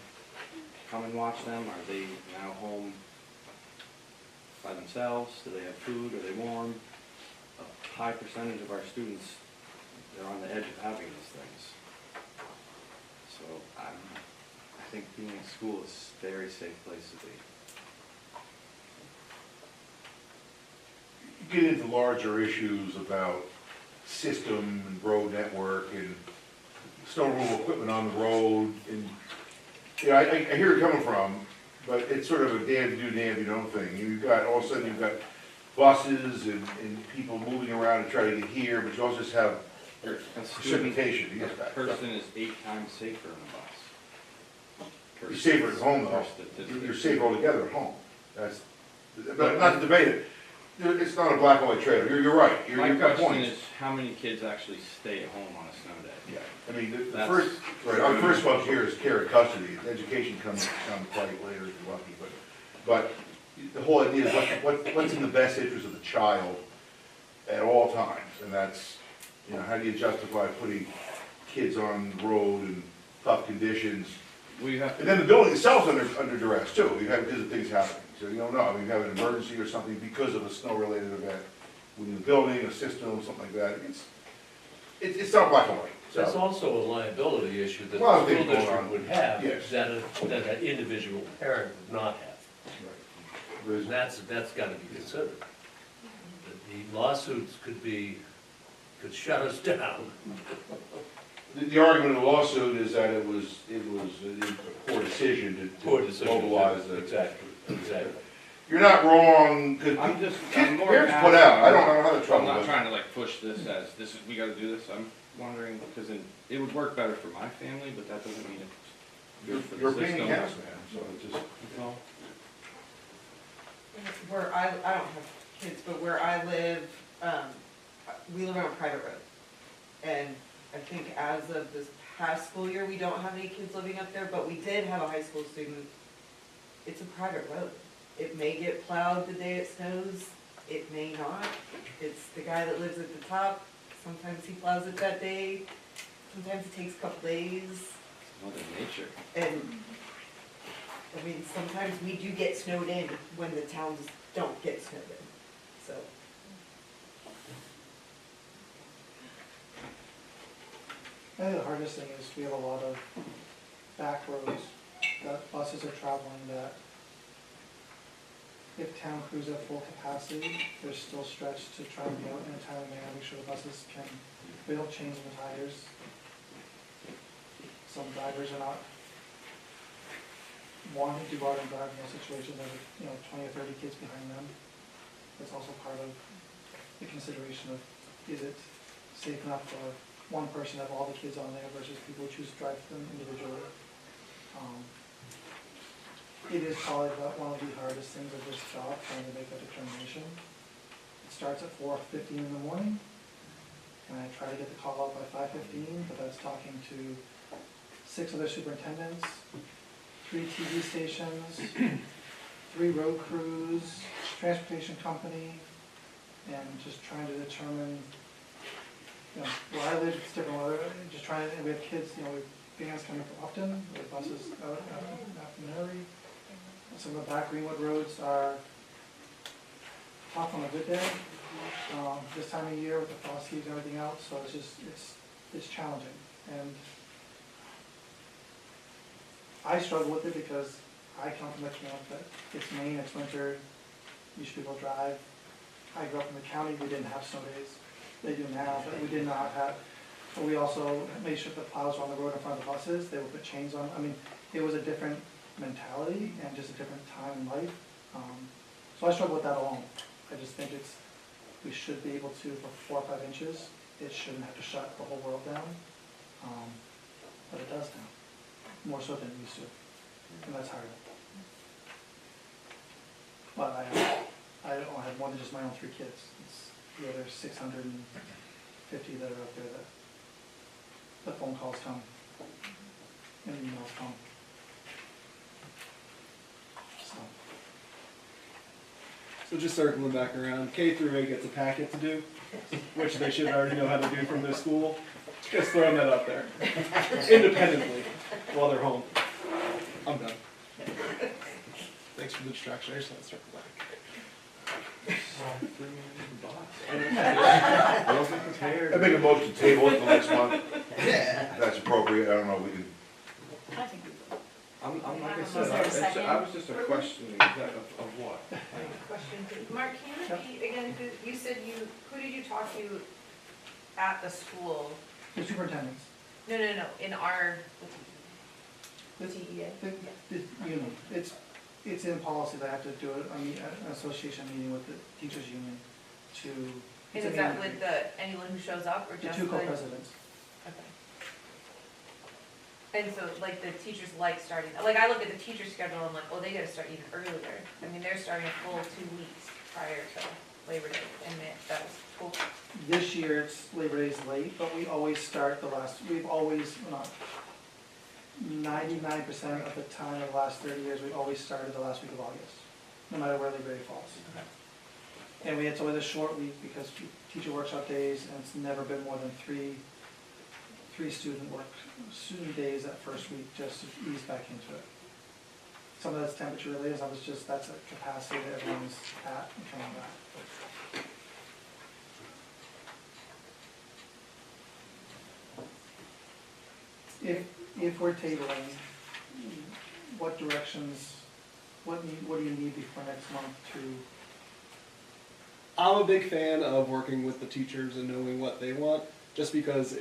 K: come and watch them. Are they now home by themselves? Do they have food? Are they warm? A high percentage of our students, they're on the edge of having these things. So I think being in school is a very safe place to be.
D: You get into larger issues about system and road network and snow removal equipment on the road, and, you know, I hear where you're coming from, but it's sort of a damn do, damn you don't thing. You've got, all of a sudden, you've got buses and people moving around to try to get here, but you also just have precipitation to get back.
K: Person is 8 times safer in a bus.
D: You're safer at home, though. You're safer altogether at home. That's, but not to debate it. It's not a black and white trailer. You're right.
K: My
D: You've got
K: question
D: points.
K: is, how many kids actually stay at home on a snow day?
D: Yeah, I mean, the
K: That's-
D: first, right, our first one here is care and custody. Education comes quite later if you're lucky, but the whole idea is what's in the best interest of the child at all times, and that's, you know, how do you justify putting kids on the road in tough conditions?
K: We have
D: And then the building itself's under duress too, you have, because of things happening, so you don't know, I mean, you have an emergency or something because of a snow-related event within the building, a system, something like that, it's not black and white,
N: That's
D: so.
N: also a liability issue that
D: A lot
N: the
D: of
N: school
D: things going
N: district
D: on.
N: would have,
D: Yes.
N: that an individual parent would not have.
D: There's-
N: And that's gotta be considered. The lawsuits could shut us down.
D: The argument of the lawsuit is that it was a poor decision
N: Poor
D: to
N: decision.
D: mobilize the.
N: Exactly.
D: You're not wrong, because
K: I'm more
D: parents put out, I don't have the
K: I'm
D: trouble
K: not
D: with it.
K: trying to like push this as, this is, we gotta do this, I'm wondering, because it would work better for my family, but that doesn't mean it's good for
D: You're
K: the
D: a pain in
K: system.
D: the ass, man, so it just.
K: That's all.
L: Where I don't have kids, but where I live, we live on a private road. And I think as of this past school year, we don't have any kids living up there, but we did have a high school student. It's a private road. It may get plowed the day it snows, it may not. It's the guy that lives at the top, sometimes he plows it that day, sometimes it takes a couple days.
K: Mother nature.
L: And, I mean, sometimes we do get snowed in when the towns don't get snowed in, so.
I: I think the hardest thing is we have a lot of back roads that buses are traveling that if town crews have full capacity, they're still stretched to try and be out in a timely manner, make sure the buses can, we don't change the tires. Some drivers are not wanting to go out and drive in those situations, there are, 20 or 30 kids behind them. That's also part of the consideration of, is it safe enough for one person to have all the kids on there versus people who choose to drive them individually. It is probably one of the hardest things of this job, trying to make that determination. It starts at 4:15 in the morning, and I try to get the call out by 5:15, but that's talking to 6 other superintendents, 3 TV stations, 3 road crews, transportation company, and just trying to determine, where I live, it's different weather, just trying, and we have kids, we have vans coming up Upton, we have buses out in Mary. Some of the back Greenwood roads are tough on a good day, this time of year with the frost heaves and everything else, so it's just, it's challenging. And I struggle with it because I come from the camp that it's Maine, it's winter, you should be able to drive. I grew up in the county, we didn't have snow days. They do now, but we did not have, but we also made sure the plows were on the road in front of the buses, they would put chains on. I mean, it was a different mentality and just a different time in life. So I struggle with that alone. I just think we should be able to, for 4 or 5 inches, it shouldn't have to shut the whole world down. But it does now, more so than it used to, and that's hard. But I don't have more than just my own 3 kids. It's the other 650 that are up there that the phone calls come and emails come.
B: So just circling back around, K through 8 gets a packet to do, which they should already know how to do from their school. Just throwing that up there, independently, while they're home. I'm done. Thanks for the distraction, I just want to circle back.
D: I make a motion to table it until next month. If that's appropriate, I don't know, we can.
A: I think we will.
K: I'm like I
C: Was
K: said,
C: there a second?
K: I was just a questioning of what?
L: Question, Mark, can it be, again, you said who did you talk to at the school?
I: The superintendents,
L: No, in our
I: It's-
L: TEA.
I: it's in policy that I have to do an association meeting with the teachers union to.
L: And is that with anyone who shows up or
I: The
L: just
I: 2
L: the?
I: co-presidents.
L: Okay. And so, like, the teachers like starting, like, I look at the teacher schedule, I'm like, oh, they gotta start even earlier. I mean, they're starting a full 2 weeks prior to Labor Day, and that was cool.
I: This year, it's Labor Day's late, but we always start we've always, not, 99% of the time of the last 30 years, we always started the last week of August, no matter where Labor Day falls. And it's always a short week because teacher workshop days, and it's never been more than three student days that first week, just to ease back into it. Some of that's temperature related, some of it's just, that's a capacity that everyone's at and coming back. If we're tabling, what directions, what do you need before next month to?
B: I'm a big fan of working with the teachers and knowing what they want, just because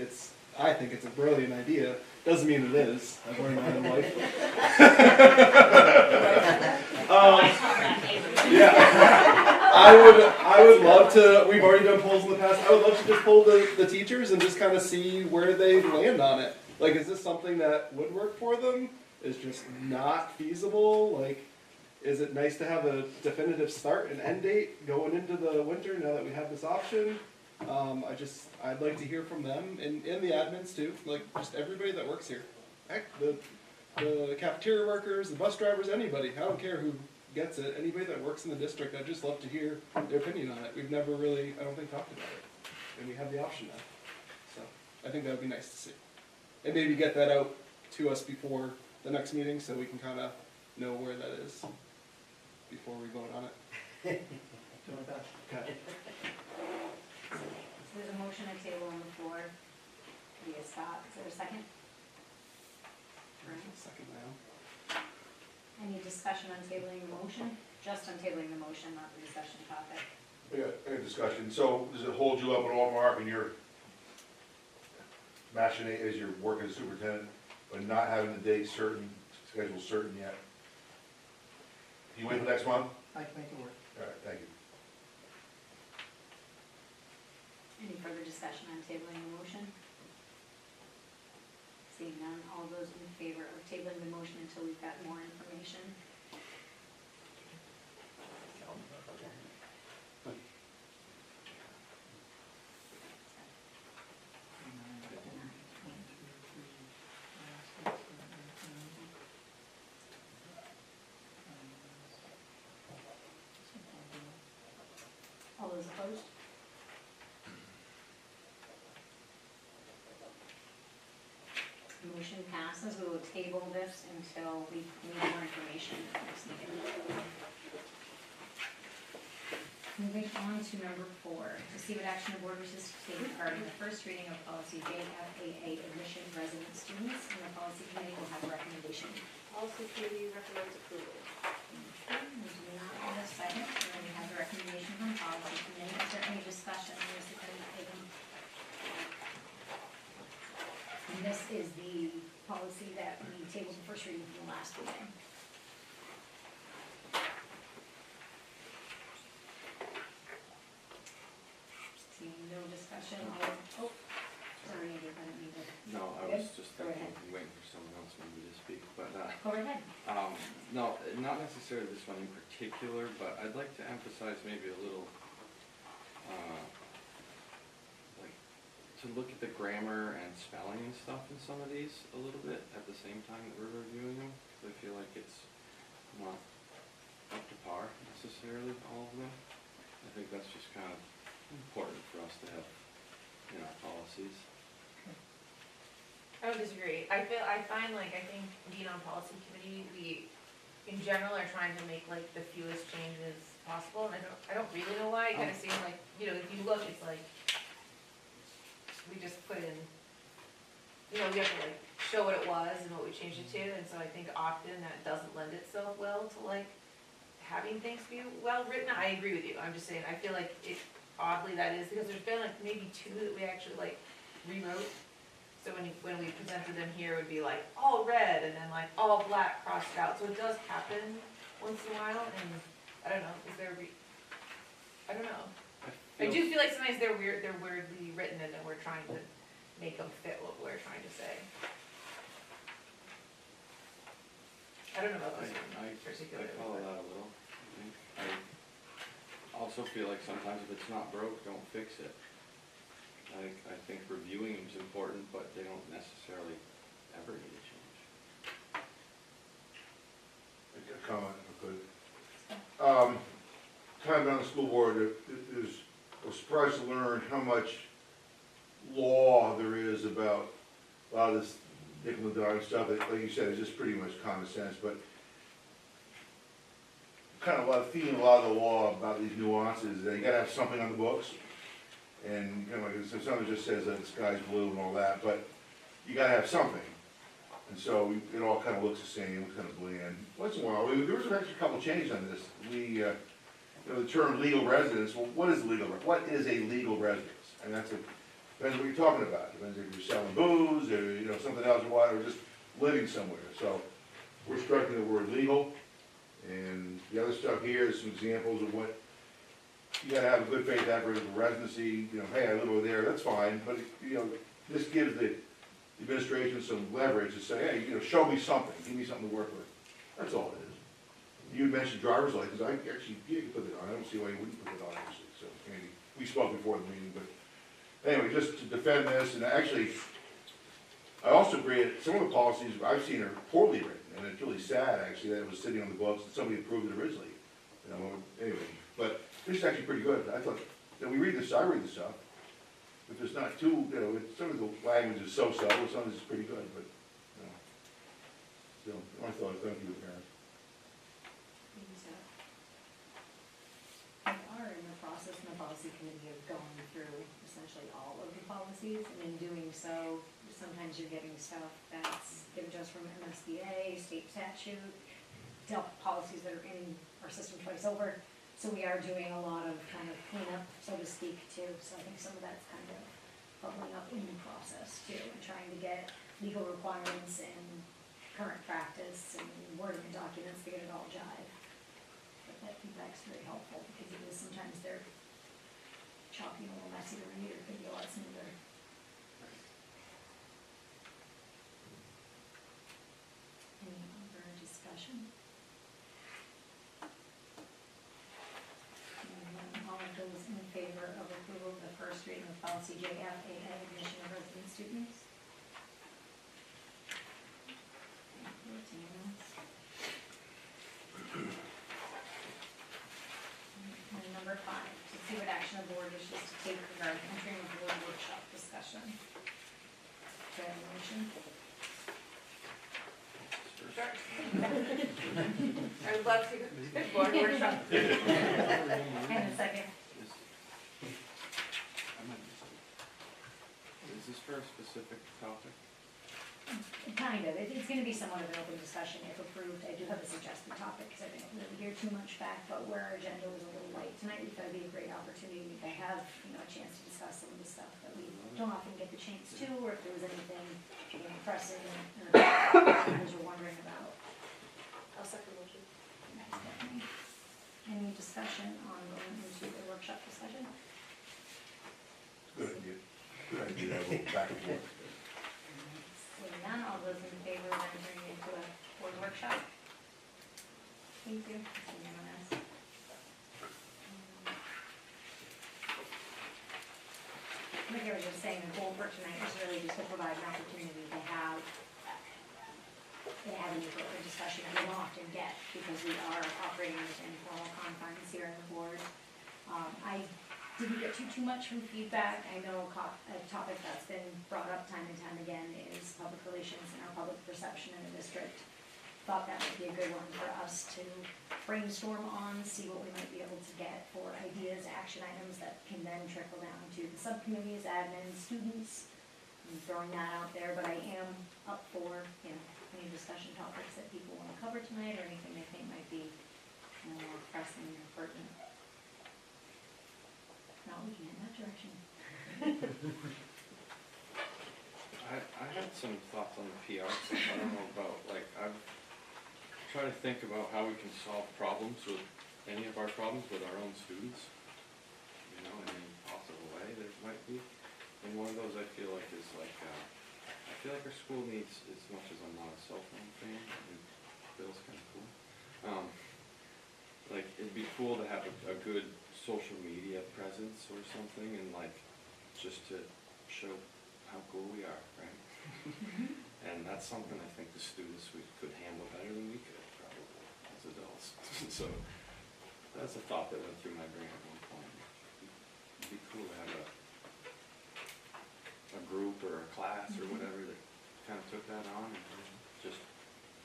B: I think it's a brilliant idea. Doesn't mean it is. I've learned that in life. Yeah. I would love to, we've already done polls in the past, I would love to just poll the teachers and just kind of see where they land on it. Like, is this something that would work for them? Is just not feasible? Like, is it nice to have a definitive start and end date going into the winter now that we have this option? I'd like to hear from them and the admins too, like just everybody that works here. Heck, the cafeteria workers, the bus drivers, anybody. I don't care who gets it. Anybody that works in the district, I'd just love to hear their opinion on it. We've never really, I don't think, talked about it. And we have the option now. So I think that would be nice to see. And maybe get that out to us before the next meeting so we can kind of know where that is before we vote on it.
I: Do my best.
B: Okay.
C: So there's a motion to table on the floor via Scott. Is there a second?
B: Second now.
C: Any discussion on tabling the motion? Just on tabling the motion, not the discussion topic.
D: Yeah, any discussion. So does it hold you up at all, Mark, and you're machinate as you're working as superintendent, but not having the date certain, schedule certain yet? Can you wait till next month?
I: I can make it work.
D: All right, thank you.
C: Any further discussion on tabling the motion? Seeing none, all those in favor of tabling the motion until we've got more information? All those opposed? Motion passes. We will table this until we need more information at the next meeting. Moving on to number 4, to see what action the board wishes to take regarding the first reading of policy JFAA, admission of resident students, and the policy committee will have a recommendation.
G: Policy committee recommends approval.
C: We do not have a second, and we have a recommendation from policy committee. Is there any discussion on this item? And this is the policy that we tabled the first reading from the last meeting. Seeing no discussion, sorry, Andrew, I didn't mean to.
K: No, I
C: Good?
K: was just
C: Go
K: thinking,
C: ahead.
K: waiting for someone else maybe to speak, but,
C: Go right ahead.
K: no, not necessarily this one in particular, but I'd like to emphasize maybe a little, like, to look at the grammar and spelling and stuff in some of these a little bit at the same time that we're reviewing them, because I feel like it's not up to par necessarily, all of them. I think that's just kind of important for us to have in our policies.
L: I would disagree. I find like, I think being on policy committee, we, in general, are trying to make like the fewest changes possible, and I don't really know why. It kind of seems like, you know, if you look, it's like, we just put in, you know, we have to like show what it was and what we changed it to, and so I think often that doesn't lend itself well to like having things be well written. I agree with you. I'm just saying, I feel like it, oddly that is, because there's been like maybe 2 that we actually like rewrote. So when we presented them here, it would be like all red and then like all black crossed out. So it does happen once in a while, and I don't know, I don't know. I do feel like sometimes they're weirdly written, and then we're trying to make them fit what we're trying to say. I don't know about this one particularly.
K: I follow that a little, I think. I also feel like sometimes if it's not broke, don't fix it. I think reviewing them is important, but they don't necessarily ever need a change.
D: Make a comment if I could. Time on the school board, I was surprised to learn how much law there is about a lot of this nickel and dime stuff that, like you said, is just pretty much common sense, but kind of feeling a lot of the law about these nuances, that you gotta have something on the books. And kind of like, so someone just says that the sky's blue and all that, but you gotta have something. And so it all kind of looks the same, kind of bland. Once in a while, there was actually a couple changes on this. You know, the term legal residence, well, what is a legal residence? And that's depends what you're talking about. Depends if you're selling booze or, you know, something else or what, or just living somewhere. So we're striking the word legal. And the other stuff here is some examples of what you gotta have a good faith effort of residency, you know, hey, I live over there, that's fine, but, you know, this gives the administration some leverage to say, hey, you know, show me something, give me something to work with. That's all it is. You mentioned driver's license, I actually, you can put it on, I don't see why you wouldn't put it on, actually, so, Andy, we spoke before the meeting, but, anyway, just to defend this, and actually, I also agree that some of the policies I've seen are poorly written, and it's really sad, actually, that it was sitting on the books, and somebody approved it originally, you know, anyway, but this is actually pretty good. I thought, you know, I read this stuff. If it's not too, you know, some of the language is so-so, some of this is pretty good, but, you know. So, my thoughts, thank you, parents.
C: We are in the process, and the policy committee of going through essentially all of the policies, and in doing so, sometimes you're getting stuff that's given to us from MSBA, state statute, policies that are in our system twice over. So we are doing a lot of kind of cleanup, so to speak, too. So I think some of that's kind of bubbling up in the process too, and trying to get legal requirements and current practice and wording in documents to get it all jive. But that feedback's very helpful, because it is sometimes they're choppy and a little messy to read, or it could be a lot smoother. Any other discussion? All of those in favor of approval of the first reading of policy JFAA, admission of resident students? It's unanimous. And number 5, to see what action the board wishes to take regarding entering a board workshop discussion. Do I have a motion?
L: Sure. I would love to, board workshop.
C: And a second.
K: specific topic?
C: Kind of, it's gonna be somewhat of an open discussion if approved. I do have a suggested topic, because I didn't really hear too much back, but where our agenda was a little light tonight, we thought it'd be a great opportunity to have, a chance to discuss some of the stuff that we don't often get the chance to, or if there was anything, pressing, others were wondering about.
G: I'll second motion.
C: Stephanie. Any discussion on going into the workshop discussion?
D: Good idea. Good idea, to have a little back and forth.
C: Seeing none, all those in favor of entering into a board workshop? Thank you. It's unanimous. Like I was just saying, the goal for tonight is really just to provide an opportunity to have an avenue for a discussion that we don't often get, because we are operating within formal confines here in the board. I didn't get too much from feedback. I know a topic that's been brought up time and time again is public relations and our public perception in the district. Thought that would be a good one for us to brainstorm on, see what we might be able to get for ideas, action items that can then trickle down to the subcommittees, admin, students. I'm throwing that out there, but I am up for, any discussion topics that people want to cover tonight, or anything they think might be more pressing or pertinent. No, we can head that direction.
K: I had some thoughts on the PR stuff. I don't know about, I'm trying to think about how we can solve problems with, any of our problems with our own students. In any possible way there might be. And one of those I feel like is I feel like our school needs, as much as I'm not a cell phone fan, Bill's kind of cool. It'd be cool to have a good social media presence or something, and just to show how cool we are, right? And that's something I think the students could handle better than we could, probably, as adults. So that's a thought that went through my brain at one point. It'd be cool to have a group or a class or whatever that kind of took that on and just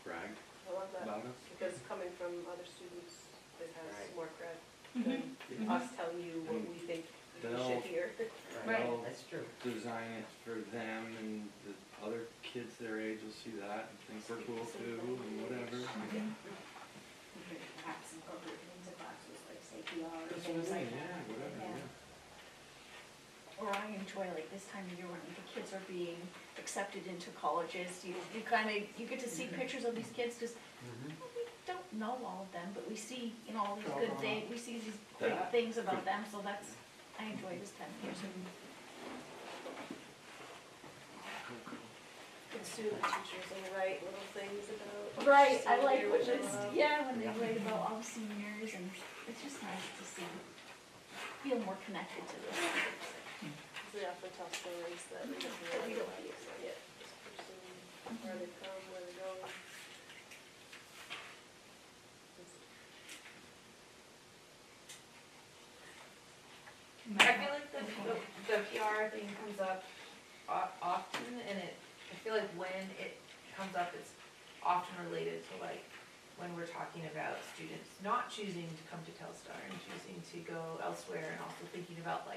K: bragged
G: I love that,
K: about us.
G: because coming from other students, it has
L: Right.
G: more cred
C: Mhm.
G: than us telling you what we think you
K: They'll-
G: should hear.
C: Right.
K: They'll
H: That's true.
K: design it for them, and the other kids their age will see that and think we're cool too, and whatever.
C: We could perhaps incorporate it into classes, like say PR or
K: That's what I
C: things like
K: mean, yeah,
C: that.
K: whatever,
C: Yeah.
K: yeah.
E: Or I enjoy this time of year when the kids are being accepted into colleges. You get to see pictures of these kids, because we don't know all of them, but we see, all these good things, we see these great
K: That-
E: things about them, so I enjoy this time of year.
G: And student teachers will write little things about.
E: Right, I like
G: senior,
E: when
G: which
E: it's,
G: I love.
E: when they write about all the seniors, and it's just nice to feel more connected to this.
G: They often tell stories that we don't
E: That we
G: really
E: don't
G: like,
E: get.
G: this person, where they come, where they're going.
L: I feel like the PR thing comes up often, and I feel like when it comes up, it's often related to when we're talking about students not choosing to come to Telstar and choosing to go elsewhere, and also thinking about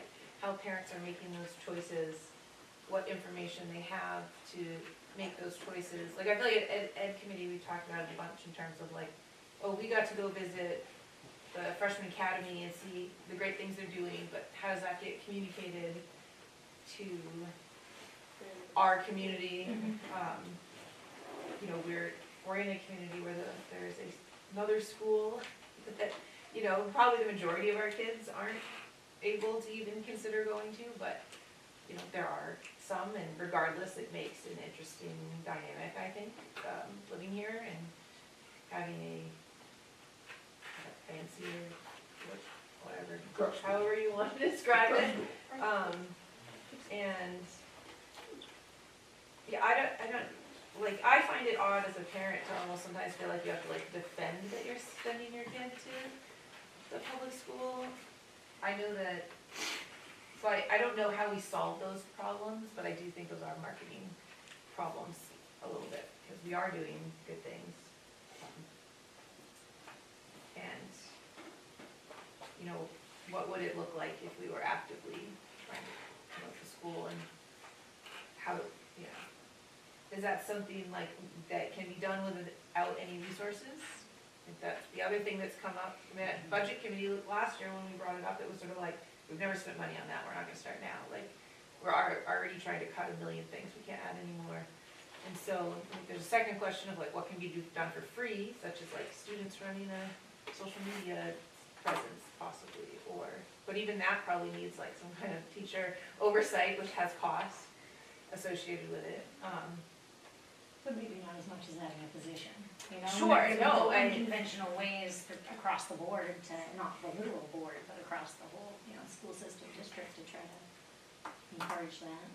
L: how parents are making those choices, what information they have to make those choices. I feel like at Ed Committee, we talked about it a bunch in terms of we got to go visit the freshman academy and see the great things they're doing, but how does that get communicated to our community? We're in a community where there's another school that, probably the majority of our kids aren't able to even consider going to, but, there are some, and regardless, it makes an interesting dynamic, I think, living here and having a fancier, whatever, however you want to describe it. And, yeah, I find it odd as a parent to almost sometimes feel like you have to defend that you're sending your kid to the public school. I know that, so I don't know how we solve those problems, but I do think those are marketing problems a little bit, because we are doing good things. And, what would it look like if we were actively trying to promote the school, and is that something like that can be done without any resources? I think that's the other thing that's come up. I mean, at budget committee last year when we brought it up, it was sort of like, we've never spent money on that, we're not gonna start now. Like, we're already trying to cut a million things, we can't add any more. And so, I think there's a second question of like, what can be done for free, such as like students running a social media presence possibly, but even that probably needs like some kind of teacher oversight, which has costs associated with it.
C: But maybe not as much as having a position, you know?
L: Sure,
C: There's
L: no,
C: unconventional ways across the board to, not the literal board, but across the whole, school system district to try to encourage that.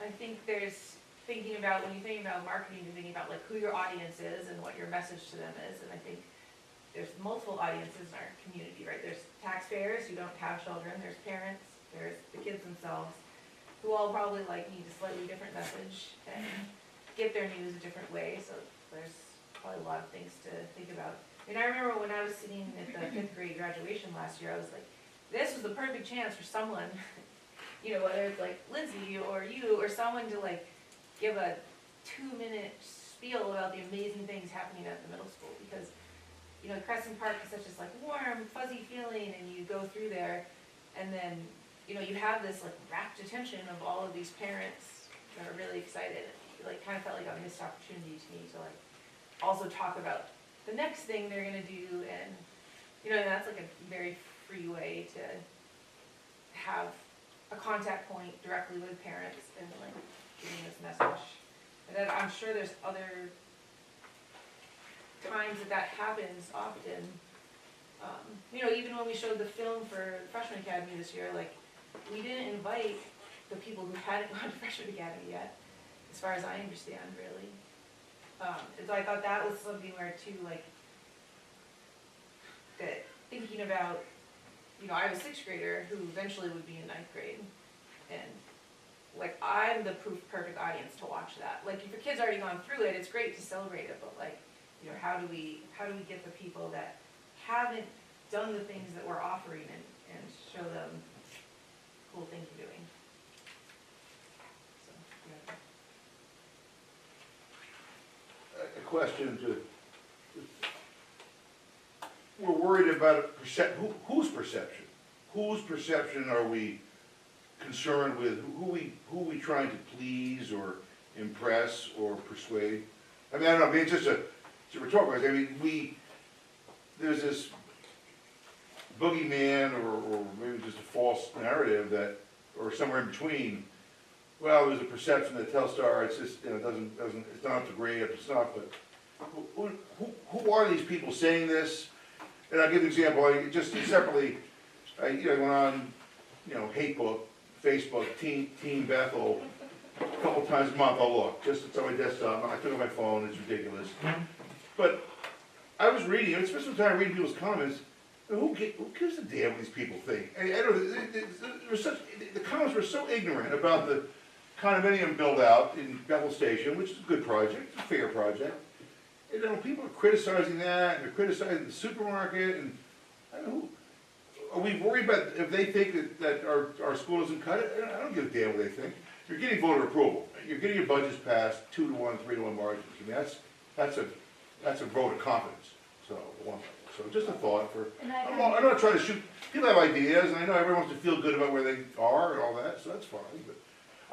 L: I think there's thinking about, when you're thinking about marketing, you're thinking about like who your audience is and what your message to them is, and I think there's multiple audiences in our community, right? There's taxpayers who don't have children, there's parents, there's the kids themselves, who all probably like need a slightly different message and get their news a different way, so there's probably a lot of things to think about. I mean, I remember when I was sitting at the 5th grade graduation last year, I was like, this was the perfect chance for someone, whether it's like Lindsay or you or someone to like give a 2-minute spiel about the amazing things happening at the middle school, because Crescent Park is such this like warm, fuzzy feeling, and you go through there, and then you have this like rapt attention of all of these parents that are really excited. It like kind of felt like a missed opportunity to me to like also talk about the next thing they're gonna do, and that's like a very free way to have a contact point directly with parents and like giving this message. And then I'm sure there's other times that happens often. Even when we showed the film for Freshman Academy this year, like we didn't invite the people who hadn't gone to Freshman Academy yet, as far as I understand, really. And so I thought that was something where too, like, that thinking about, I have a 6th grader who eventually would be in 9th grade, and like I'm the perfect audience to watch that. Like if your kid's already gone through it, it's great to celebrate it, but like, how do we get the people that haven't done the things that we're offering and show them cool things we're doing? So,
D: A question to, we're worried about whose perception? Whose perception are we concerned with? Who are we trying to please or impress or persuade? I mean, I don't know, it's just a rhetorical, I mean, there's this boogeyman or maybe just a false narrative that, or somewhere in between, well, there's a perception that Telstar, it's just, it's not up to grade, up to snuff, but who are these people saying this? And I'll give an example, just separately, I went on, Hatebook, Facebook, Team Bethel, a couple times a month, I'll look, just it's on my desktop, I took out my phone, it's ridiculous. But I was reading, especially when I read people's comments, who gives a damn what these people think? I don't know, the comments were so ignorant about the condominium build out in Bethel Station, which is a good project, a fair project. And people are criticizing that, and they're criticizing the supermarket, and I don't know, are we worried about if they think that our school doesn't cut it? I don't give a damn what they think. You're getting voter approval. You're getting your budgets passed 2-to-1, 3-to-1 margins. I mean, that's a vote of confidence. So just a thought for, I'm not trying to shoot, people have ideas, and I know everyone wants to feel good about where they are and all that, so that's fine. But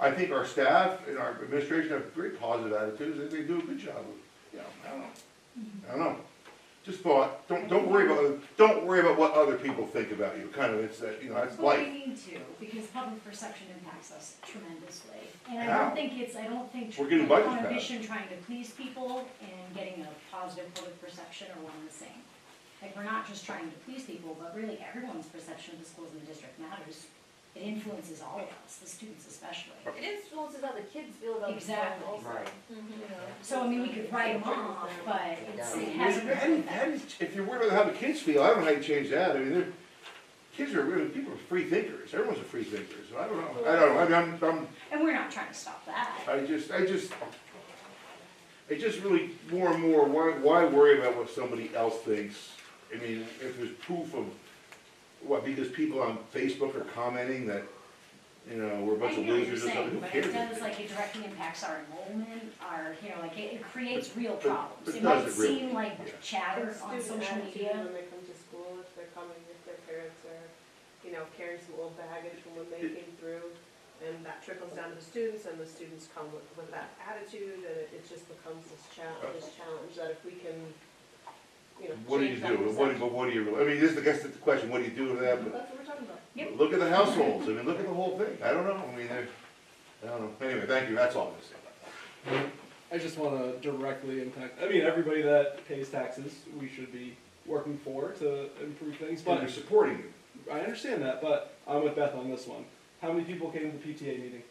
D: I think our staff and our administration have very positive attitudes, and they do a good job of, I don't know. Just thought, don't worry about what other people think about you, kind of, it's that, that's
C: Well,
D: life.
C: we need to, because public perception impacts us tremendously. And I don't think
D: We're getting budgets passed.
C: prohibition, trying to please people and getting a positive public perception are one and the same. Like, we're not just trying to please people, but really everyone's perception of the schools in the district matters. It influences all of us, the students especially.
E: It influences how the kids feel about
C: Exactly.
E: the school also.
N: Right.
C: So, I mean, we could write them off, but it has a ripple effect.
D: If you're worried about how the kids feel, I don't know how you change that. I mean, kids are really, people are free thinkers. Everyone's a free thinker, so I don't know. I mean,
C: And we're not trying to stop that.
D: I just really, more and more, why worry about what somebody else thinks? I mean, if there's proof of, what, because people on Facebook are commenting that you know, we're a bunch
C: I
D: of
C: hear what you're
D: losers or
C: saying,
D: something, who
C: but
D: cares?
C: it does, like, it directly impacts our enrollment, our, you know, like, it creates real
D: But-
C: problems.
D: but
C: It might
D: does it really?
C: seem like
D: Yeah.
C: chatter
G: And
C: on
G: student
C: social
G: attitude
C: media.
G: when they come to school, if they're coming, if their parents are, you know, carrying some old baggage from when they came through, and that trickles down to the students, and the students come with that attitude, and it just becomes this challenge that if we can, you know,
D: What do you
G: change that
D: do?
G: perception.
D: What do you, I mean, this is, I guess that's the question, what do you do with that? But
G: That's what we're talking about.
C: Yep.
D: look at the households, I mean, look at the whole thing, I don't know, I mean, I don't know, anyway, thank you, that's all I'm gonna say.
B: I just want to directly impact, I mean, everybody that pays taxes, we should be working for to improve things,
D: But
B: but
D: they're supporting you.
B: I understand that, but I'm with Beth on this one. How many people came to the PTA meeting?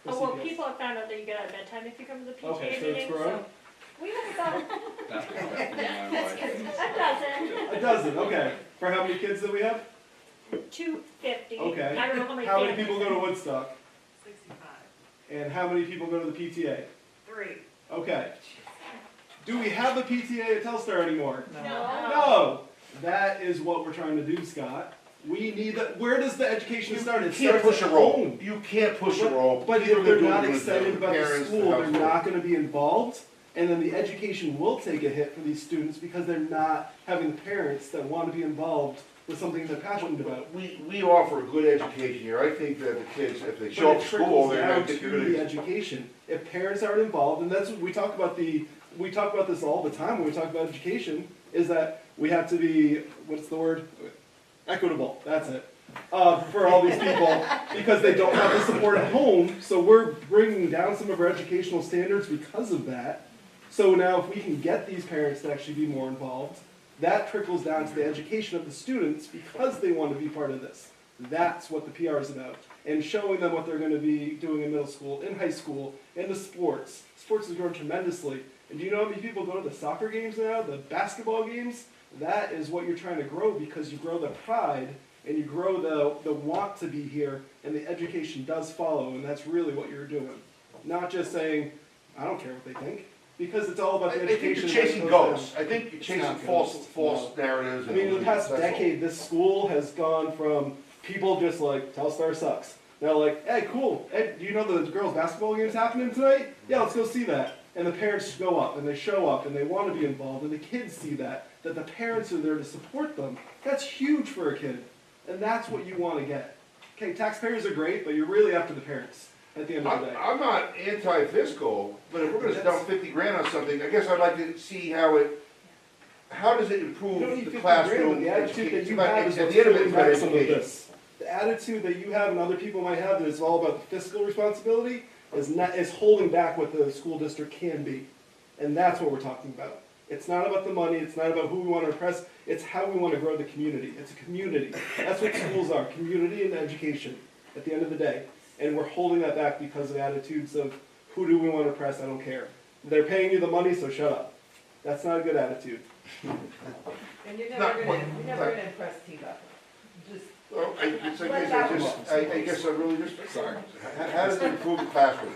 B: For
A: Oh, well,
B: CPS?
A: people have found out that you get out of bedtime if you come to the
B: Okay,
A: PTA
B: so it's
A: meeting,
B: growing?
A: so. We have about
K: That's definitely my wife.
A: a dozen,
B: A dozen, okay. For how many kids do we have?
A: 250.
B: Okay.
A: I don't know how many
B: How many
A: families.
B: people go to Woodstock?
L: 65.
B: And how many people go to the PTA?
L: 3.
B: Okay. Do we have a PTA at Telstar anymore?
A: No.
B: No! That is what we're trying to do, Scott. We need that, where does the education start?
D: You
B: It
D: can't
B: starts
D: push a
B: at
D: roll,
B: home.
D: you can't push a roll.
B: But
D: People
B: if they're
D: do it
B: not
D: with
B: excited about the
D: parents,
B: school, they're
D: household.
B: not gonna be involved, and then the education will take a hit for these students because they're not having parents that wanna be involved with something they're passionate about.
D: We offer a good education here, I think that the kids, if they
B: But
D: show up
B: it
D: to school,
B: trickles
D: they're
B: down
D: gonna
B: to
D: get
B: the
D: good.
B: education. If parents aren't involved, and that's what we talk about we talk about this all the time when we talk about education, is that we have to be, what's the word? Equitable, that's it. For all these people, because they don't have the support at home, so we're bringing down some of our educational standards because of that. So now if we can get these parents to actually be more involved, that trickles down to the education of the students because they want to be part of this. That's what the PR is about. And showing them what they're going to be doing in middle school, in high school, in the sports. Sports has grown tremendously. And do you know how many people go to the soccer games now, the basketball games? That is what you're trying to grow because you grow the pride and you grow the want to be here, and the education does follow, and that's really what you're doing. Not just saying, I don't care what they think, because it's all about the
D: I think
B: education.
D: you're chasing
B: that goes
D: ghosts, I think you're
B: It's
D: chasing
B: not
D: false
B: ghosts,
D: narratives.
B: I mean, in the past
D: that's all.
B: decade, this school has gone from people just like, Telstar sucks. Now like, hey, cool, hey, do you know the girls' basketball game's happening tonight? Yeah, let's go see that. And the parents go up, and they show up, and they want to be involved, and the kids see that the parents are there to support them. That's huge for a kid. And that's what you want to get. Okay, taxpayers are great, but you're really after the parents at the end of the day.
D: I'm not anti-fiscal, but if we're gonna dump 50 grand on something, I guess I'd like to see how does it
B: You
D: improve
B: don't need
D: the
B: 50
D: classroom?
B: grand, but the attitude that you
D: It's about-
B: have is
D: at
B: what's
D: the end of it,
B: holding
D: it's about
B: back some of
D: education.
B: this. The attitude that you have and other people might have that is all about fiscal responsibility is holding back what the school district can be. And that's what we're talking about. It's not about the money, it's not about who we want to impress, it's how we want to grow the community. It's a community. That's what schools are, community and education at the end of the day. And we're holding that back because of attitudes of who do we want to impress, I don't care. They're paying you the money, so shut up. That's not a good attitude.
L: And you're
D: Not
L: never
D: what-
L: gonna impress T-Buck. Just,
D: Well, I guess I really just,
B: Sorry.
D: how does it improve the classroom?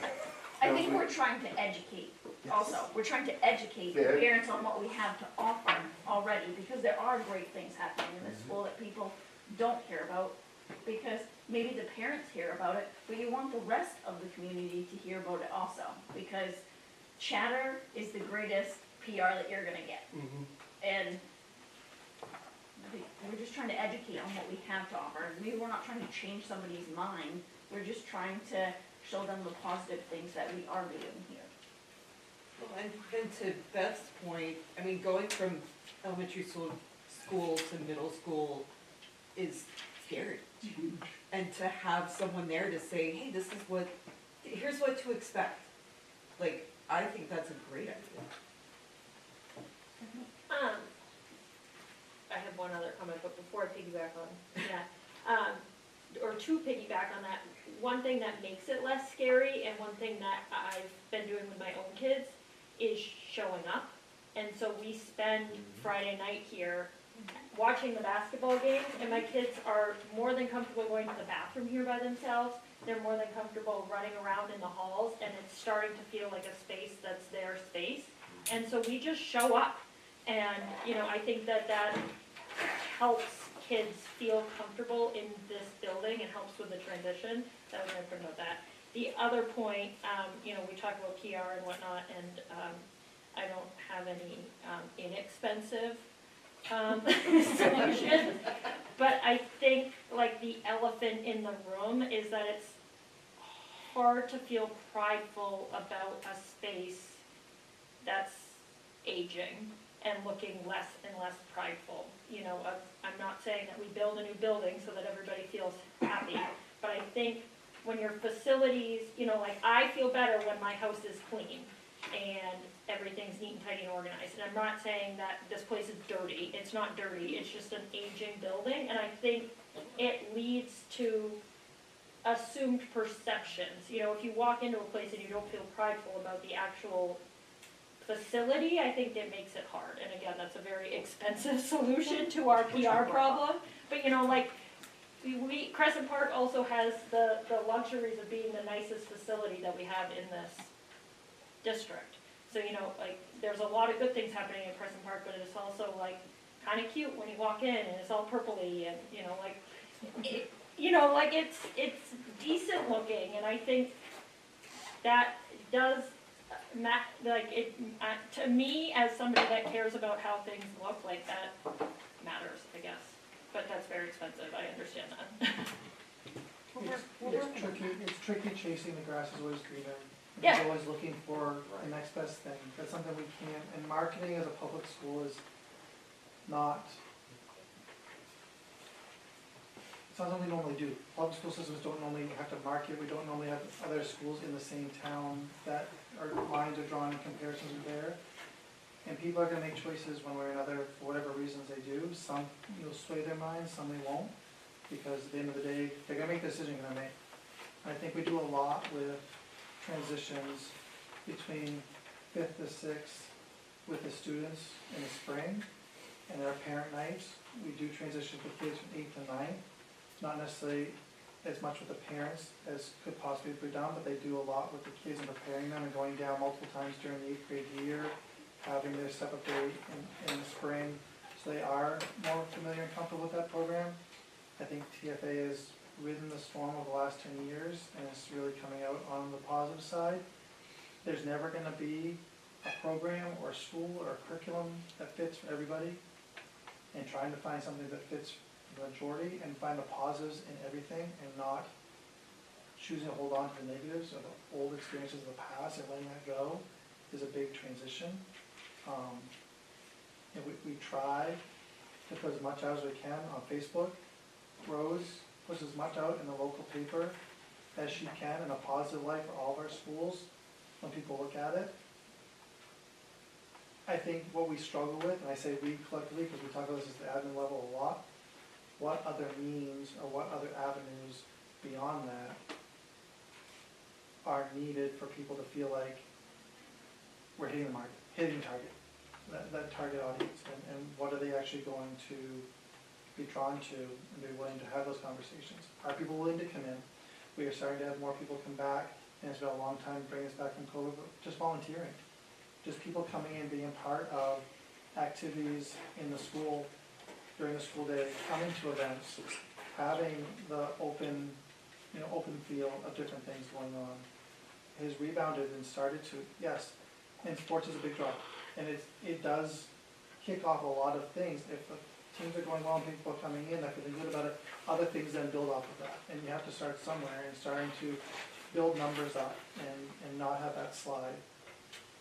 E: I think we're trying to educate also. We're trying to educate the
D: Yeah.
E: parents on what we have to offer already, because there are great things happening in this school that people don't hear about, because maybe the parents hear about it, but you want the rest of the community to hear about it also, because chatter is the greatest PR that you're gonna get. And we're just trying to educate on what we have to offer. We're not trying to change somebody's mind, we're just trying to show them the positive things that we are doing here.
L: well, and to Beth's point, I mean, going from elementary school to middle school is scary. And to have someone there to say, hey, here's what to expect. Like, I think that's a great idea.
A: I have one other comment, but before I piggyback on that, or to piggyback on that, one thing that makes it less scary and one thing that I've been doing with my own kids is showing up. And so we spend Friday night here watching the basketball games, and my kids are more than comfortable going to the bathroom here by themselves. They're more than comfortable running around in the halls, and it's starting to feel like a space that's their space. And so we just show up. And, I think that helps kids feel comfortable in this building and helps with the transition. That was my point about that. The other point, you know, we talk about PR and whatnot, and I don't have any inexpensive solutions. But I think like the elephant in the room is that it's hard to feel prideful about a space that's aging and looking less and less prideful. You know, I'm not saying that we build a new building so that everybody feels happy, but I think when your facilities, you know, like I feel better when my house is clean and everything's neat and tidy and organized. And I'm not saying that this place is dirty. It's not dirty. It's just an aging building. And I think it leads to assumed perceptions. You know, if you walk into a place and you don't feel prideful about the actual facility, I think it makes it hard. And again, that's a very expensive solution to our PR problem. But you know, like, Crescent Park also has the luxuries of being the nicest facility that we have in this district. So, you know, like, there's a lot of good things happening in Crescent Park, but it's also, like, kind of cute when you walk in, and it's all purpley, and, you know, like, it's decent looking, and I think that does, to me, as somebody that cares about how things look, like, that matters, I guess. But that's very expensive, I understand that.
I: It's tricky chasing the grass is always greener.
A: Yeah.
I: We're always looking for the next best thing. That's something we can't, and marketing as a public school is not, it's not something we normally do. Public school systems don't normally have to market, we don't normally have other schools in the same town that our lines are drawn and comparisons are there. And people are gonna make choices one way or another for whatever reasons they do. Some you'll sway their minds, some they won't, because at the end of the day, they're gonna make the decision they're gonna make. And I think we do a lot with transitions between 5th to 6th with the students in the spring, and our parent nights, we do transitions with kids from 8th to 9th. Not necessarily as much with the parents as could possibly be done, but they do a lot with the kids and preparing them and going down multiple times during the 8th grade year, having their step-up day in the spring, so they are more familiar and comfortable with that program. I think TFA has ridden the storm over the last 10 years, and it's really coming out on the positive side. There's never gonna be a program or a school or a curriculum that fits for everybody, and trying to find something that fits the majority and find the positives in everything and not choosing to hold on to the negatives or the old experiences of the past and letting that go is a big transition. And we try to put as much out as we can on Facebook. Rose puts as much out in the local paper as she can in a positive light for all of our schools when people look at it. I think what we struggle with, and I say we collectively because we talk about this at the admin level a lot, what other means or what other avenues beyond that are needed for people to feel like we're hitting the market, hitting target, that target audience, and what are they actually going to be drawn to and be willing to have those conversations? Are people willing to come in? We are starting to have more people come back, and it's been a long time to bring us back from COVID, but just volunteering. Just people coming in, being part of activities in the school during the school day, coming to events, having the open feel of different things going on. Has rebounded and started to, yes, and sports is a big draw. And it does kick off a lot of things. If the teams are going well and people are coming in, they're feeling good about it, other things then build off of that. And you have to start somewhere, and starting to build numbers up and not have that slide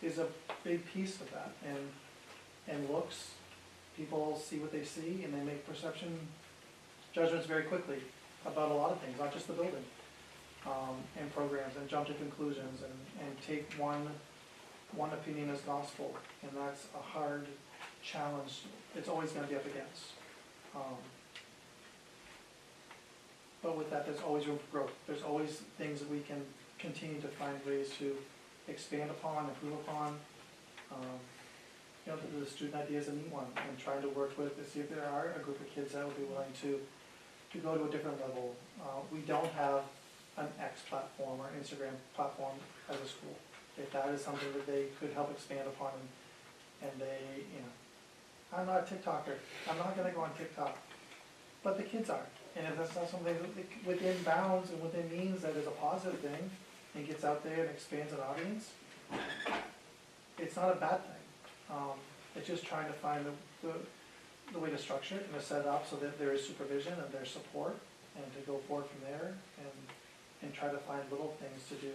I: is a big piece of that. And looks, people see what they see and they make perception judgments very quickly about a lot of things, not just the building, and programs, and jump to conclusions and take one opinion as gospel, and that's a hard challenge. It's always going to be up against. But with that, there's always room for growth. There's always things that we can continue to find ways to expand upon, improve upon. The student idea is a neat one, and trying to work with to see if there are a group of kids that would be willing to go to a different level. We don't have an X platform or Instagram platform as a school. If that is something that they could help expand upon, and they, I'm not a TikToker, I'm not gonna go on TikTok. but the kids aren't. And if that's not something that within bounds and within means that is a positive thing, and gets out there and expands an audience, it's not a bad thing. It's just trying to find the way to structure it and to set it up so that there is supervision and there's support, and to go forward from there, and try to find little things to do.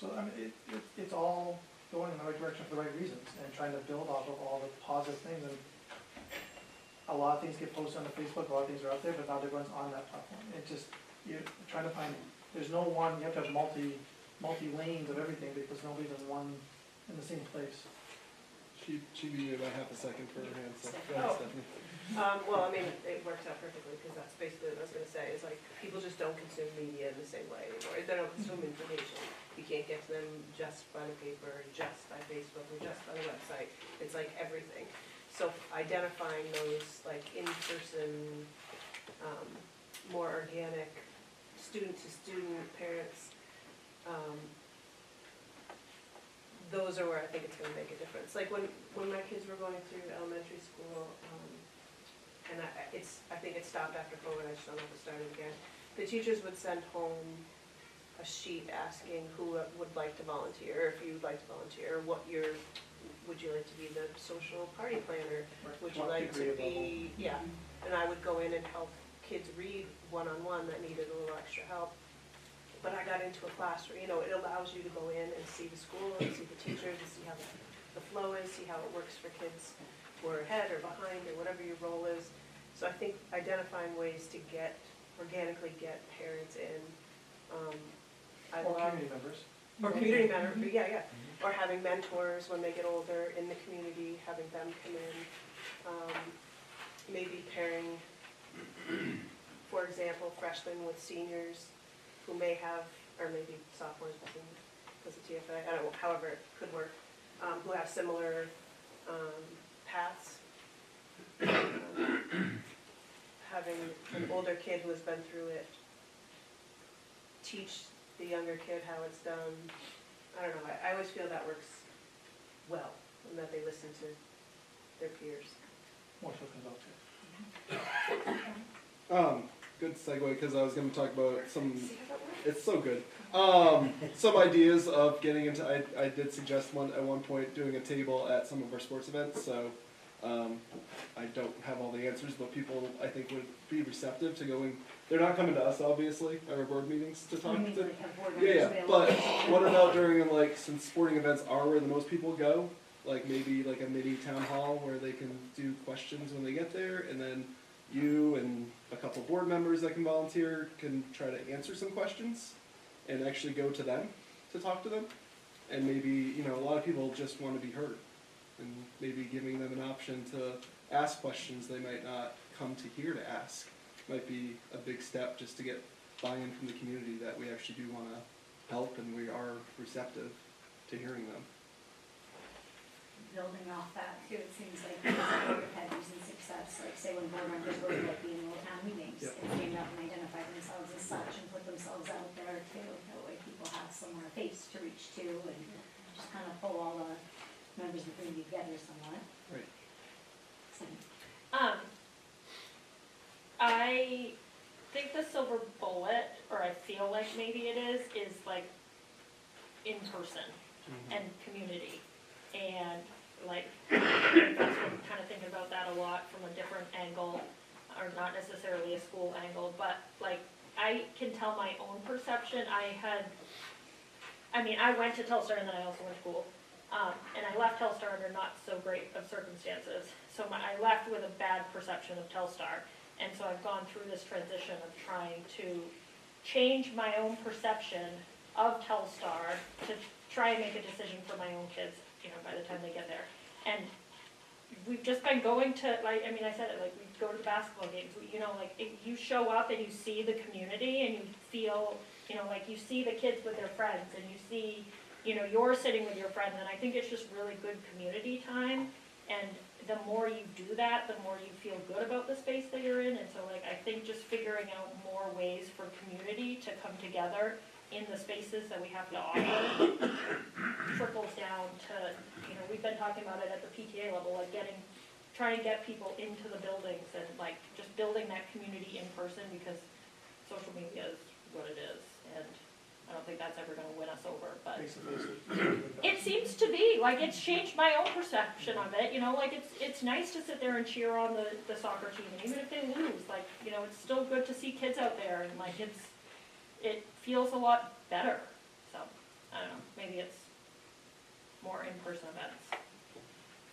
I: So, I mean, it's all going in the right direction for the right reasons, and trying to build off of all the positive things. And a lot of things get posted on the Facebook, a lot of things are out there, but not everyone's on that platform. It just, you're trying to find, there's no one, you have to have multi lanes of everything, because nobody's in one, in the same place.
B: She beat me by half a second for her hand, so go ahead,
G: Oh.
B: Stephanie.
G: Well, I mean, it works out perfectly, because that's basically what I was gonna say, is like, people just don't consume media in the same way anymore. They don't consume information. You can't get to them just by the paper, just by Facebook, or just by the website. It's like everything. So identifying those, like, in-person, more organic, student-to-student, parents, those are where I think it's gonna make a difference. Like, when my kids were going through elementary school, and I think it stopped after COVID, I just don't know if it started again. The teachers would send home a sheet asking who would like to volunteer, or if you'd like to volunteer, or would you like to be the social party planner? Would you like to be, yeah. And I would go in and help kids read one-on-one that needed a little extra help. But I got into a classroom, it allows you to go in and see the school, and see the teachers, and see how the flow is, see how it works for kids who are ahead or behind, or whatever your role is. So I think identifying ways to organically get parents in,
I: Or community members.
G: or community members, yeah. Or having mentors when they get older in the community, having them come in. Maybe pairing, for example, freshmen with seniors who may have, or maybe sophomores with seniors, because of TFA, I don't know, however it could work, who have similar paths. Having an older kid who has been through it teach the younger kid how it's done. I don't know, I always feel that works well, and that they listen to their peers.
I: More so conductive.
B: Good segue, because I was going to talk about it's so good. Some ideas of getting into, I did suggest at one point doing a table at some of our sports events, so I don't have all the answers, but people I think would be receptive to going. They're not coming to us, obviously, at our board meetings to talk to. Yeah, but what about during, like, since sporting events are where the most people go, like maybe like a mini town hall where they can do questions when they get there, and then you and a couple board members that can volunteer can try to answer some questions and actually go to them to talk to them. And maybe, a lot of people just want to be heard, and maybe giving them an option to ask questions they might not come to here to ask might be a big step, just to get buy-in from the community that we actually do want to help and we are receptive to hearing them.
C: Building off that too, it seems like we've had recent success, like say when board members go to like the annual town meetings,
B: Yep.
C: they stand up and identify themselves as such and put themselves out there too. That way people have somewhere face to reach to, and just kind of pull all the members of the community together somewhat.
B: Right.
C: So,
A: I think the silver bullet, or I feel like maybe it is like in person and community. And like, I've been kind of thinking about that a lot from a different angle, or not necessarily a school angle, but like, I can tell my own perception. I went to Telstar and then I also went to school. And I left Telstar under not so great of circumstances. So I left with a bad perception of Telstar. And so I've gone through this transition of trying to change my own perception of Telstar to try and make a decision for my own kids, by the time they get there. And we've just been going to, I said it, like, we go to the basketball games, you show up and you see the community and you feel, like you see the kids with their friends and you see, you're sitting with your friends, and I think it's just really good community time. And the more you do that, the more you feel good about the space that you're in. And so I think just figuring out more ways for community to come together in the spaces that we have to offer trickles down to, we've been talking about it at the PTA level, like getting trying to get people into the buildings and like just building that community in person, because social media is what it is, and I don't think that's ever gonna win us over, but
I: Face to face is
A: it seems to be, like, it's changed my own perception of it, you know, like, it's nice to sit there and cheer on the soccer team, and even if they lose, like, you know, it's still good to see kids out there, and like, it feels a lot better, so, I don't know, maybe it's more in-person events.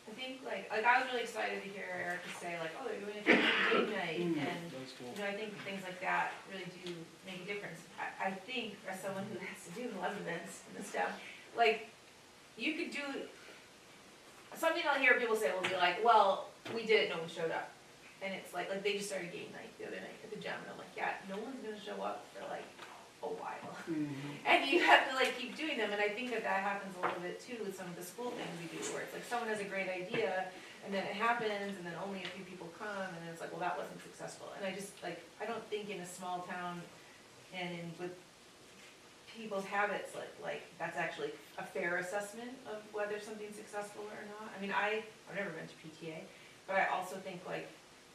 L: I think like I was really excited to hear Erica say like, oh, they're doing a game night, and
I: That's cool.
L: you know, I think things like that really do make a difference. I think as someone who has to do a lot of events and stuff, like you could do something I'll hear people say will be like, well, we did it, no one showed up, and it's like they just started game night the other night at the gym, and I'm like, yeah, no one's gonna show up for like a while. And you have to like keep doing them, and I think that happens a little bit too with some of the school things we do, where it's like someone has a great idea, and then it happens, and then only a few people come, and then it's like, well, that wasn't successful. And I just like, I don't think in a small town and with people's habits, like that's actually a fair assessment of whether something's successful or not. I mean, I've never been to PTA, but I also think like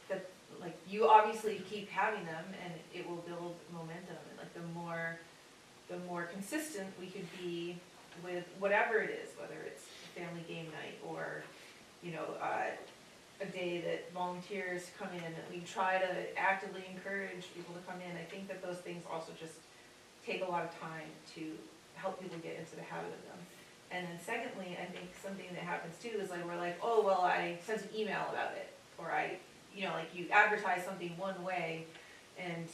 L: that, like you obviously keep having them, and it will build momentum, and like the more consistent we could be with whatever it is, whether it's a family game night or, you know, a day that volunteers come in, and we try to actively encourage people to come in. I think that those things also just take a lot of time to help people get into the habit of them. And then secondly, I think something that happens too is like, we're like, oh, well, I sent an email about it, or you know, like you advertise something one way, and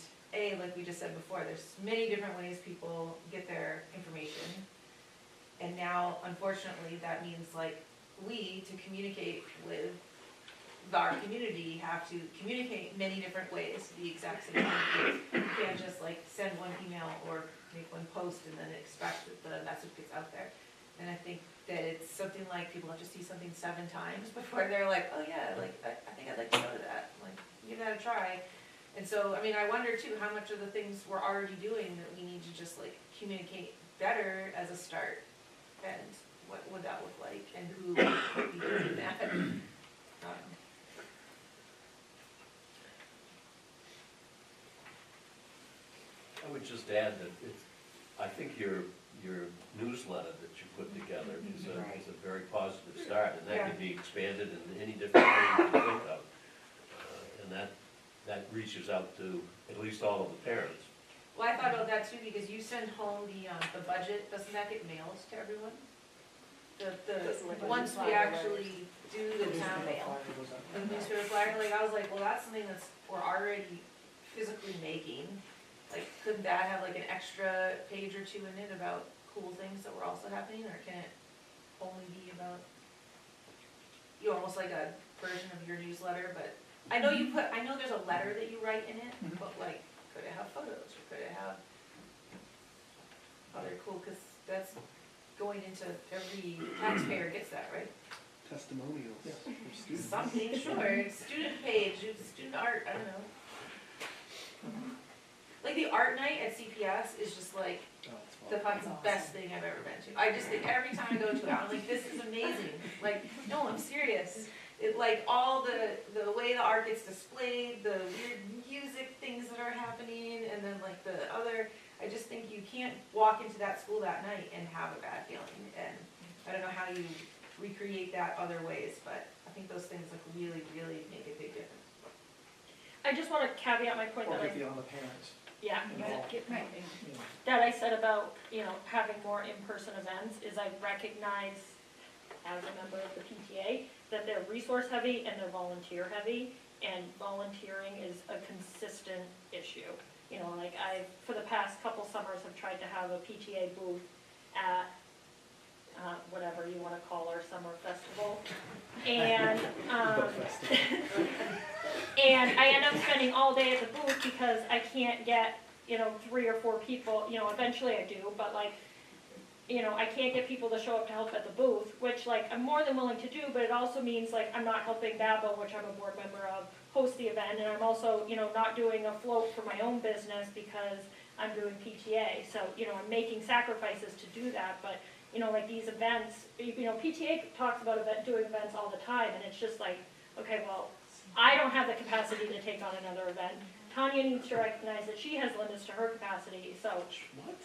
L: like we just said before, there's many different ways people get their information. And now, unfortunately, that means like we, to communicate with our community, have to communicate many different ways the exact same thing. You can't just like send one email or make one post and then expect that the message gets out there. And I think that it's something like people have to see something 7 times before they're like, oh yeah, like I think I'd like to go to that, like give that a try. And so, I mean, I wonder too, how much of the things we're already doing that we need to just like communicate better as a start, and what would that look like, and who would be doing that?
N: I would just add that I think your newsletter that you put together is a very positive start, and that can be expanded in any different way you can think of. And that reaches out to at least all of the parents.
L: Well, I thought about that too, because you send home the budget, doesn't that get mailed to everyone? Once we actually do the town mail, the newspaper flyer, like I was like, well, that's something we're already physically making. Like, couldn't that have like an extra page or 2 in it about cool things that were also happening, or can it only be about, you know, almost like a version of your newsletter? But I know there's a letter that you write in it, but like, could it have photos, or could it have other cool, because that's going into every taxpayer gets that, right?
B: Testimonials from students.
L: Something, sure, student page, student art, I don't know. Like the art night at CPS is just like the fucking best thing I've ever been to. I just think every time I go to it, I'm like, this is amazing. Like, no, I'm serious. It, like all the way the art gets displayed, the weird music things that are happening, and then like the other, I just think you can't walk into that school that night and have a bad feeling. And I don't know how you recreate that other ways, but I think those things like really, really make a big difference.
A: I just want to caveat my point
I: Or
A: that
I: get beyond the parents.
A: yeah,
I: involved.
C: Right.
I: You know.
A: that I said about, you know, having more in-person events is I recognize as a member of the PTA that they're resource heavy and they're volunteer heavy, and volunteering is a consistent issue. You know, like for the past couple summers, have tried to have a PTA booth at whatever you want to call our summer festival, and and I end up spending all day at the booth because I can't get, you know, 3 or 4 people. You know, eventually I do, but like, you know, I can't get people to show up to help at the booth, which like I'm more than willing to do, but it also means like I'm not helping Babel, which I'm a board member of, host the event, and I'm also, you know, not doing a float for my own business because I'm doing PTA. So, you know, I'm making sacrifices to do that, but you know, like these events, you know, PTA talks about doing events all the time, and it's just like, okay, well, I don't have the capacity to take on another event. Tanya needs to recognize that she has limits to her capacity, so.
B: What?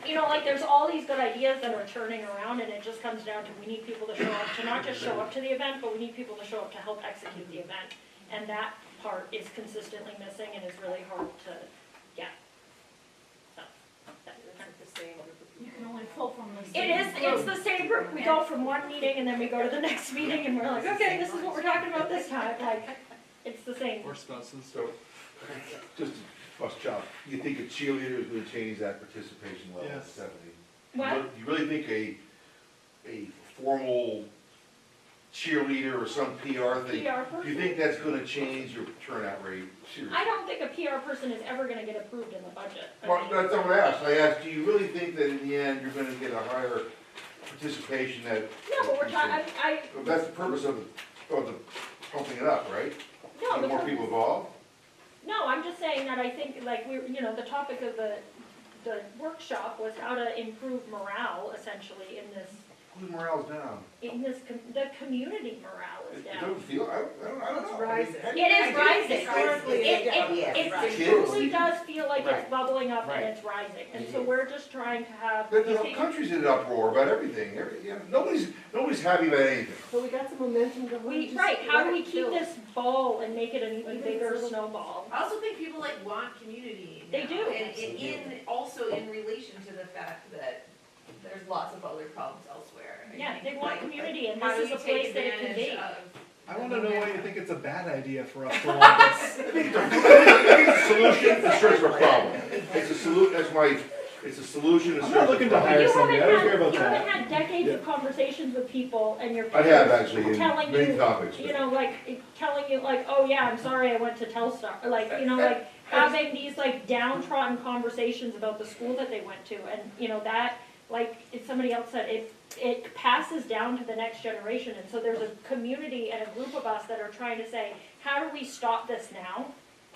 A: You know, like, there's all these good ideas that are churning around, and it just comes down to, we need people to show up, to not just show up to the event, but we need people to show up to help execute the event. And that part is consistently missing and is really hard to get. So, that's
G: the same group of
C: You
G: people.
C: can only pull from the
A: it is, it's the same group, we go from one meeting and then we go to the next meeting and we're like, okay, this is what we're talking about this time, like, it's the same.
B: Or spouses.
D: So, just to bust chop, you think a cheerleader is gonna change that participation level to
B: Yes.
D: 70?
A: What?
D: Do you really think a formal cheerleader or some PR thing,
A: PR
D: do you
A: person?
D: think that's gonna change your turnout rate? Seriously?
A: I don't think a PR person is ever gonna get approved in the budget. I
D: Well,
A: mean,
D: that's not what I asked. I asked, do you really think that in the end, you're gonna get a higher participation that?
A: No, but we're talking,
D: Well, that's the purpose of the pumping it up, right?
A: no,
D: Get
A: the
D: more
A: purpose-
D: people involved?
A: No, I'm just saying that I think, like, we're, you know, the topic of the workshop was how to improve morale, essentially, in this,
D: Whose morale's down?
A: the community morale is
D: It
A: down.
D: doesn't feel, I don't know.
G: It's
D: I mean,
G: rising.
D: how do
A: It
D: you-
A: is rising.
G: Historically,
A: It
D: Kids.
A: truly does feel like it's
H: Right.
A: bubbling up and
H: Right.
A: it's rising, and so we're just trying to have.
D: The whole country's in an uproar about everything. Nobody's happy about anything.
G: But we got some momentum going.
A: Right, how do we keep this ball and make it an even bigger snowball?
L: I also think people like want community
A: They
L: now,
A: do.
L: and also in relation to the fact that there's lots of other problems elsewhere. I
A: Yeah,
L: think,
A: they want
L: like,
A: community, and
L: how
A: this
L: do
A: is a
L: we take
A: place that it can
L: advantage
A: be.
L: of
B: I
L: the
B: wanna know why you
L: momentum?
B: think it's a bad idea for us to want this.
D: I think it's a solution in search of a problem. It's a it's a solution in
B: I'm
D: search
B: not
D: of a
B: looking to
D: problem.
B: hire
A: You
B: somebody, I don't care about that.
A: haven't had decades of
B: Yeah.
A: conversations with people, and your
D: I have
A: peers
D: actually, in
A: telling
D: many
A: you,
D: topics.
A: you know, like, telling you, like, oh yeah, I'm sorry I went to Telstar, or like, you know, like, having these, like, downtrodden conversations about the school that they went to, and, you know, that, like, if somebody else said, it passes down to the next generation, and so there's a community and a group of us that are trying to say, how do we stop this now?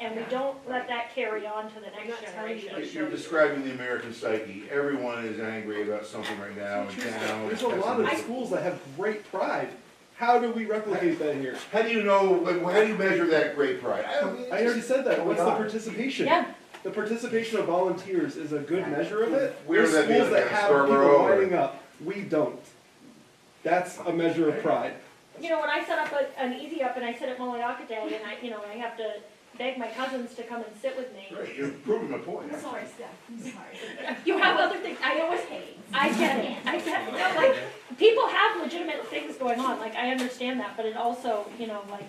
A: And we don't let that carry on to the next generation.
D: You're describing the American psyche. Everyone is angry about something right now in town.
B: There's a lot of schools that have great pride. How do we replicate that here?
D: How do you know, like, how do you measure that great pride? I don't
B: I already said that, what's the
H: are.
B: participation?
A: Yeah,
B: The participation of volunteers is a good measure of it.
D: Where
B: There's
D: would that be,
B: schools
D: like
B: that
D: at
B: have people
D: Scarborough or-
B: lining up, we don't. That's a measure of pride.
A: you know, when I set up an Easy Up and I sit at Moleaka Day, and I have to beg my cousins to come and sit with me.
D: Right, you're proving my point.
C: I'm sorry, Steph, I'm sorry.
A: You have other things, I always hate, I get it, no, like, people have legitimate things going on, like, I understand that, but it also, you know, like,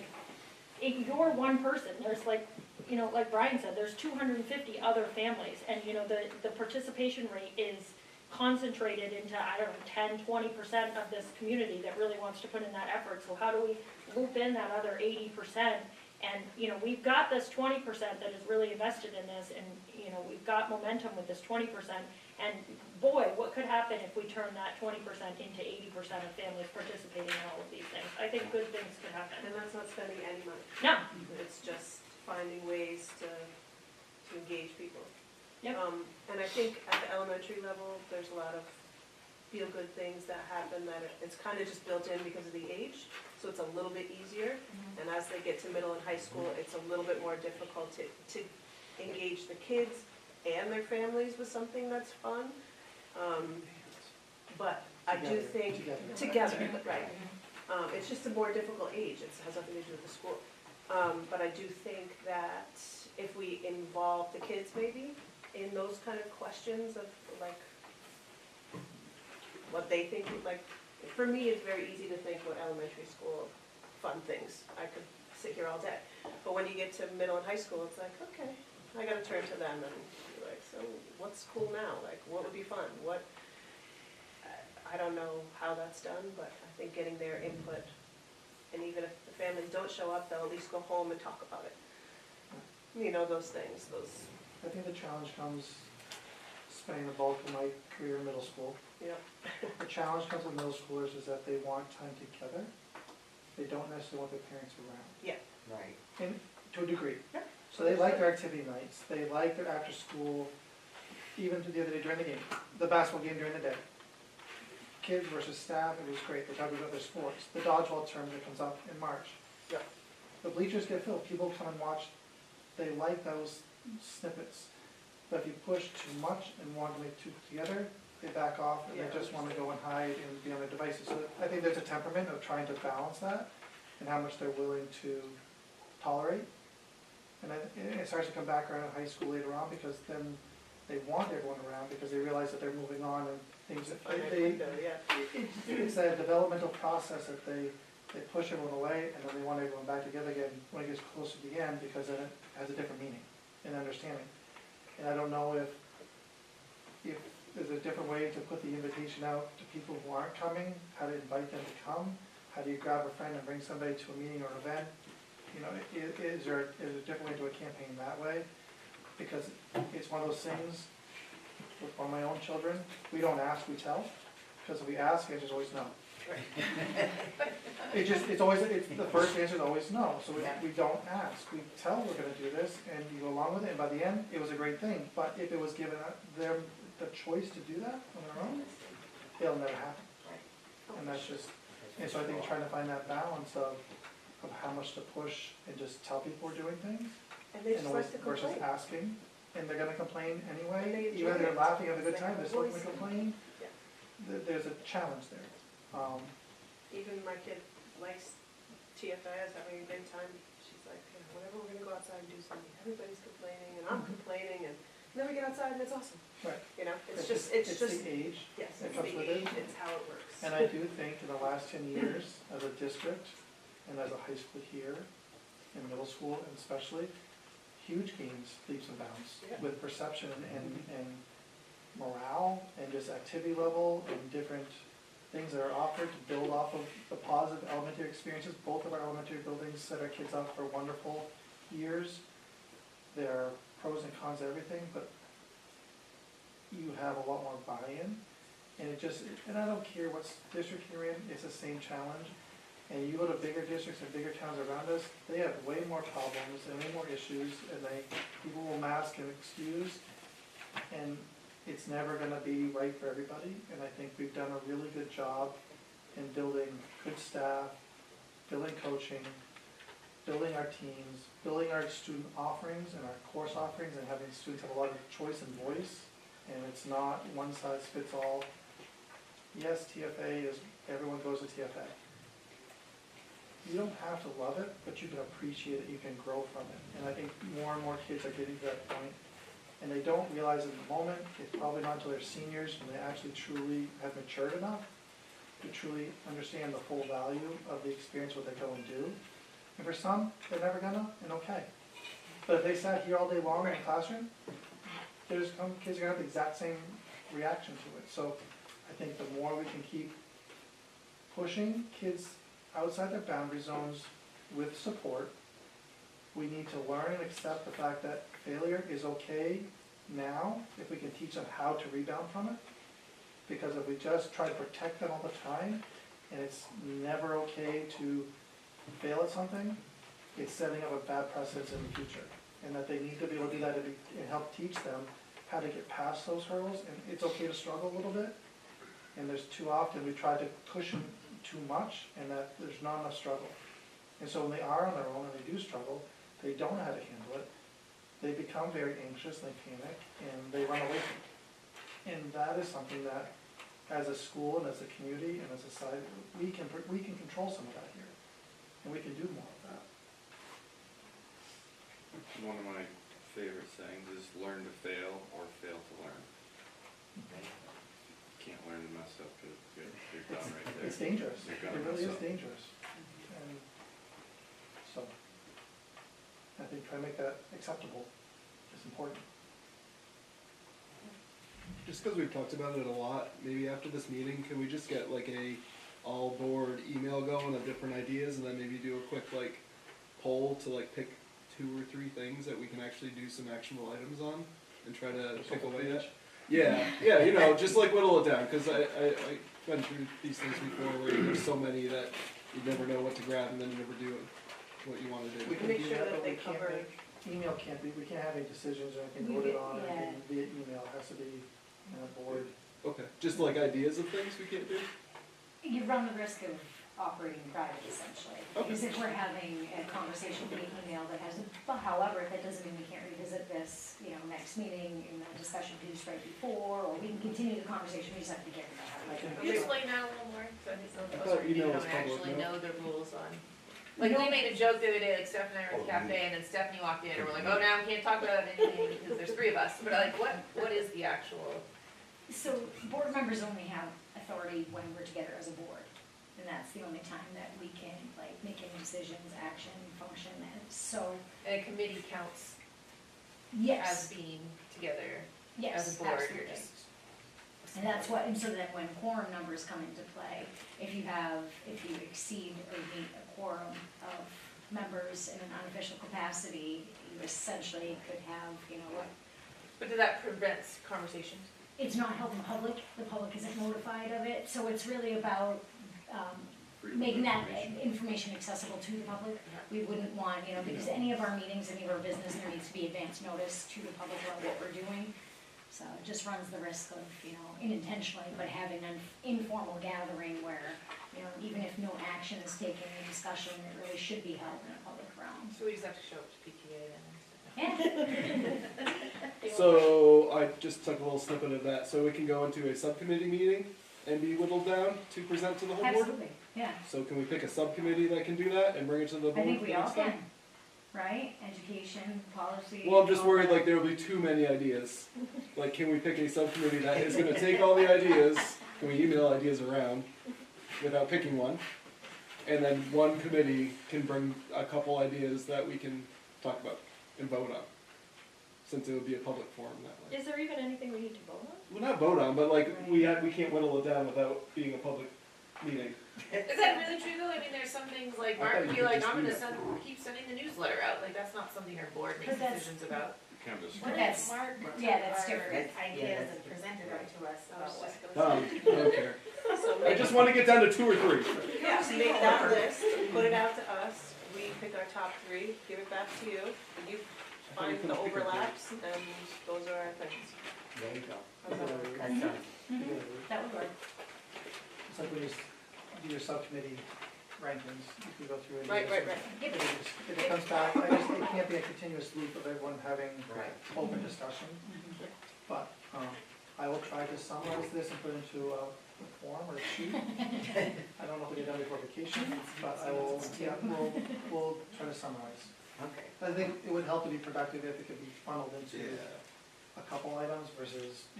A: you're one person, there's like, you know, like Brian said, there's 250 other families, and, you know, the participation rate is concentrated into, I don't know, 10-20% of this community that really wants to put in that effort, so how do we loop in that other 80%? And, you know, we've got this 20% that is really invested in this, and, you know, we've got momentum with this 20%. And boy, what could happen if we turn that 20% into 80% of families participating in all of these things? I think good things could happen.
G: And that's not spending any money.
A: No,
G: It's just finding ways to engage people.
A: Yep.
G: And I think at the elementary level, there's a lot of feel-good things that happen that it's kind of just built in because of the age, so it's a little bit easier. And as they get to middle and high school, it's a little bit more difficult to engage the kids and their families with something that's fun. But I do think, together, right. It's just a more difficult age, it has nothing to do with the school. But I do think that if we involve the kids maybe in those kind of questions of like, what they think, like, for me, it's very easy to think what elementary school fun things. I could sit here all day. But when you get to middle and high school, it's like, okay, I gotta turn to them and be like, so what's cool now? Like, what would be fun? What, I don't know how that's done, but I think getting their input, and even if the families don't show up, they'll at least go home and talk about it. You know, those things, those,
I: I think the challenge comes spending the bulk of my career in middle school.
G: you know.
I: The challenge comes with middle schoolers is that they want time together. They don't necessarily want their parents around.
H: Right.
I: And to a degree.
G: Yeah.
I: So they like their activity nights, they like their after school, even to the other day during the game, the basketball game during the day. kids versus staff, it was great, they talked about their sports. The dodgeball tournament that comes up in March.
G: Yeah.
I: The bleachers get filled, people come and watch, they like those snippets. But if you push too much and want to make two together, they back off and they just want to go and hide and be on their devices. So I think there's a temperament of trying to balance that and how much they're willing to tolerate. And it starts to come back around in high school later on, because then they want everyone around because they realize that they're moving on and things that it's that developmental process that they push everyone away and then they want everyone back together again when it gets close to the end, because then it has a different meaning and understanding. And I don't know if there's a different way to put the invitation out to people who aren't coming, how to invite them to come, how do you grab a friend and bring somebody to a meeting or an event? You know, is there a different way to do a campaign that way? Because it's one of those things, with one of my own children, we don't ask, we tell, because if we ask, it's just always no. The first answer is always no, so we don't ask, we tell we're gonna do this, and you go along with it, and by the end, it was a great thing, but if it was given them the choice to do that on their own, it'll never happen. And that's just, and so I think trying to find that balance of how much to push and just tell people we're doing things,
G: And they just like to
I: versus
G: complain.
I: asking, and they're gonna complain
G: And
I: anyway,
G: they
I: even if
G: enjoy
I: they're
G: it.
I: laughing, having a good
G: It's
I: time,
G: like
I: they're still gonna
G: voicing.
I: complain.
G: Yeah.
I: There's a challenge there.
G: Even my kid likes TFA, is having a good time. She's like, whenever we're gonna go outside and do something, everybody's complaining and I'm complaining, and then we get outside and it's awesome.
I: Right.
G: You know, it's just, it's just,
I: the age
G: yes,
I: that
G: it's
I: comes
G: the
I: with it.
G: age, it's how it works.
I: And I do think in the last 10 years, as a district, and as a high school here, in middle school and especially, huge gains, leaps and bounds,
G: Yeah.
I: with perception and morale, and just activity level, and different things that are offered to build off of the positive elementary experiences. Both of our elementary buildings set our kids up for wonderful years. There are pros and cons to everything, but you have a lot more buy-in, and and I don't care what district you're in, it's the same challenge. And you go to bigger districts and bigger towns around us, they have way more problems and way more issues, and people will mask and excuse, and it's never gonna be right for everybody. And I think we've done a really good job in building good staff, building coaching, building our teams, building our student offerings and our course offerings, and having students have a lot of choice and voice. And it's not one size fits all. Yes, TFA is, everyone goes to TFA. You don't have to love it, but you can appreciate it, you can grow from it. And I think more and more kids are getting to that point, and they don't realize in the moment, it's probably not until they're seniors when they actually truly have matured enough to truly understand the full value of the experience, what they go and do. And for some, they're never gonna, and okay. But if they sat here all day long in the classroom, there's some kids are gonna have the exact same reaction to it. So I think the more we can keep pushing kids outside their boundary zones with support, we need to learn and accept the fact that failure is okay now, if we can teach them how to rebound from it. Because if we just try to protect them all the time, and it's never okay to fail at something, it's setting up a bad precedent in the future. And that they need to be able to do that and help teach them how to get past those hurdles, and it's okay to struggle a little bit. And there's too often we try to cushion too much, and that there's not enough struggle. And so when they are on their own and they do struggle, they don't know how to handle it, they become very anxious, they panic, and they run away from it. And that is something that, as a school and as a community and as a society, we can control some of that here, and we can do more of that.
K: One of my favorite sayings is learn to fail or fail to learn. Can't learn to mess up, you're done right there.
I: It's dangerous,
K: You're
I: it
K: gonna
I: really
K: mess
I: is
K: up.
I: dangerous. And so, I think trying to make that acceptable is important.
B: Just because we've talked about it a lot, maybe after this meeting, can we just get like a all board email going of different ideas, and then maybe do a quick like poll to like pick 2 or 3 things that we can actually do some actionable items on, and try to pick away at? Yeah, you know, just like whittle it down, because I've been through these things before where there's so many that you never know what to grab, and then you never do what you want to do.
I: We can
G: Make
I: do
G: sure
I: that,
G: that
I: but we
G: they
I: can't
G: cover-
I: make, email can't be, we can't have any decisions or anything
C: We
I: voted
C: get-
I: on, or
C: yeah.
I: anything via email, it has to be, board.
B: Okay, just like ideas of things we can't do?
C: You run the risk of operating private essentially.
B: Okay.
C: Because if we're having a conversation via email that has, but however, that doesn't mean we can't revisit this, next meeting in the discussion piece right before, or we can continue the conversation, we just have to get about it.
L: Can
M: Can you explain that a little more? So I
B: I thought
M: think
B: email
M: don't
B: was public,
M: actually
B: no?
M: know the rules on. Like, we made a joke the other day, like Steph and I were at the cafe, and then Stephanie walked in, and we're like, oh, now we can't talk about anything, because there's 3 of us, but like, what is the actual?
C: So board members only have authority when we're together as a board. And that's the only time that we can make any decisions, action, function, and so,
M: A committee counts as
C: yes,
M: being together
C: yes,
M: as a board,
C: absolutely.
M: you're just.
C: And that's what, and so then when quorum numbers come into play, if you exceed or meet a quorum of members in an unofficial capacity, you essentially could have,
M: But does that prevent conversations?
C: it's not held in public, the public isn't notified of it, so it's really about, making that information accessible to the public. We wouldn't want, because any of our meetings, any of our business, there needs to be advance notice to the public about what we're doing. So it just runs the risk of, unintentionally, but having an informal gathering where, even if no action is taken in discussion, it really should be held in a public realm.
M: So we just have to show up to PTA then.
C: Yeah.
B: So I just took a little snippet of that, so we can go into a subcommittee meeting and be whittled down to present to the whole board?
C: Absolutely, yeah.
B: So can we pick a subcommittee that can do that and bring it to the board?
C: I think
B: for
C: we all
B: next time?
C: can, right? Education, policy.
B: Well, I'm just
C: all
B: worried
C: that.
B: like there will be too many ideas. Like, can we pick a subcommittee that is gonna take all the ideas, can we email ideas around without picking one? And then one committee can bring a couple ideas that we can talk about and vote on. Since it would be a public forum that way.
A: Is there even anything we need to vote on?
B: Well, not vote on, but like, we can't whittle it down without being a public meeting.
M: Is that really true though? I mean, there's some things like
B: I
M: Mark
B: thought
M: would
B: you
M: be
B: could
M: like,
B: just
M: I'm
B: do
M: gonna
B: that.
M: keep sending the newsletter out, like that's not something our board makes
C: But that's-
M: decisions about.
K: Kind of just.
C: But that's,
L: Mark
C: yeah, that's
L: took our
C: different.
L: ideas and presented them to us
G: I was
L: about what.
G: just gonna say.
B: I don't care.
G: So
B: I just wanna get down to 2 or 3.
G: Yeah, make that list, put it out to us, we pick our top 3, give it back to you, you find the overlaps, and those are our things.
H: There you go.
G: How's that work?
H: That's done.
C: That would work.
I: It's like when you do your subcommittee rankings, you can go through it.
M: Right.
I: If it comes back, it can't be a continuous loop of everyone having open discussion. But I will try to summarize this and put it into a form or a sheet. I don't know if we get done before vacation, but we'll try to summarize.
H: Okay.
I: I think it would help to be productive if it could be funneled into a couple items versus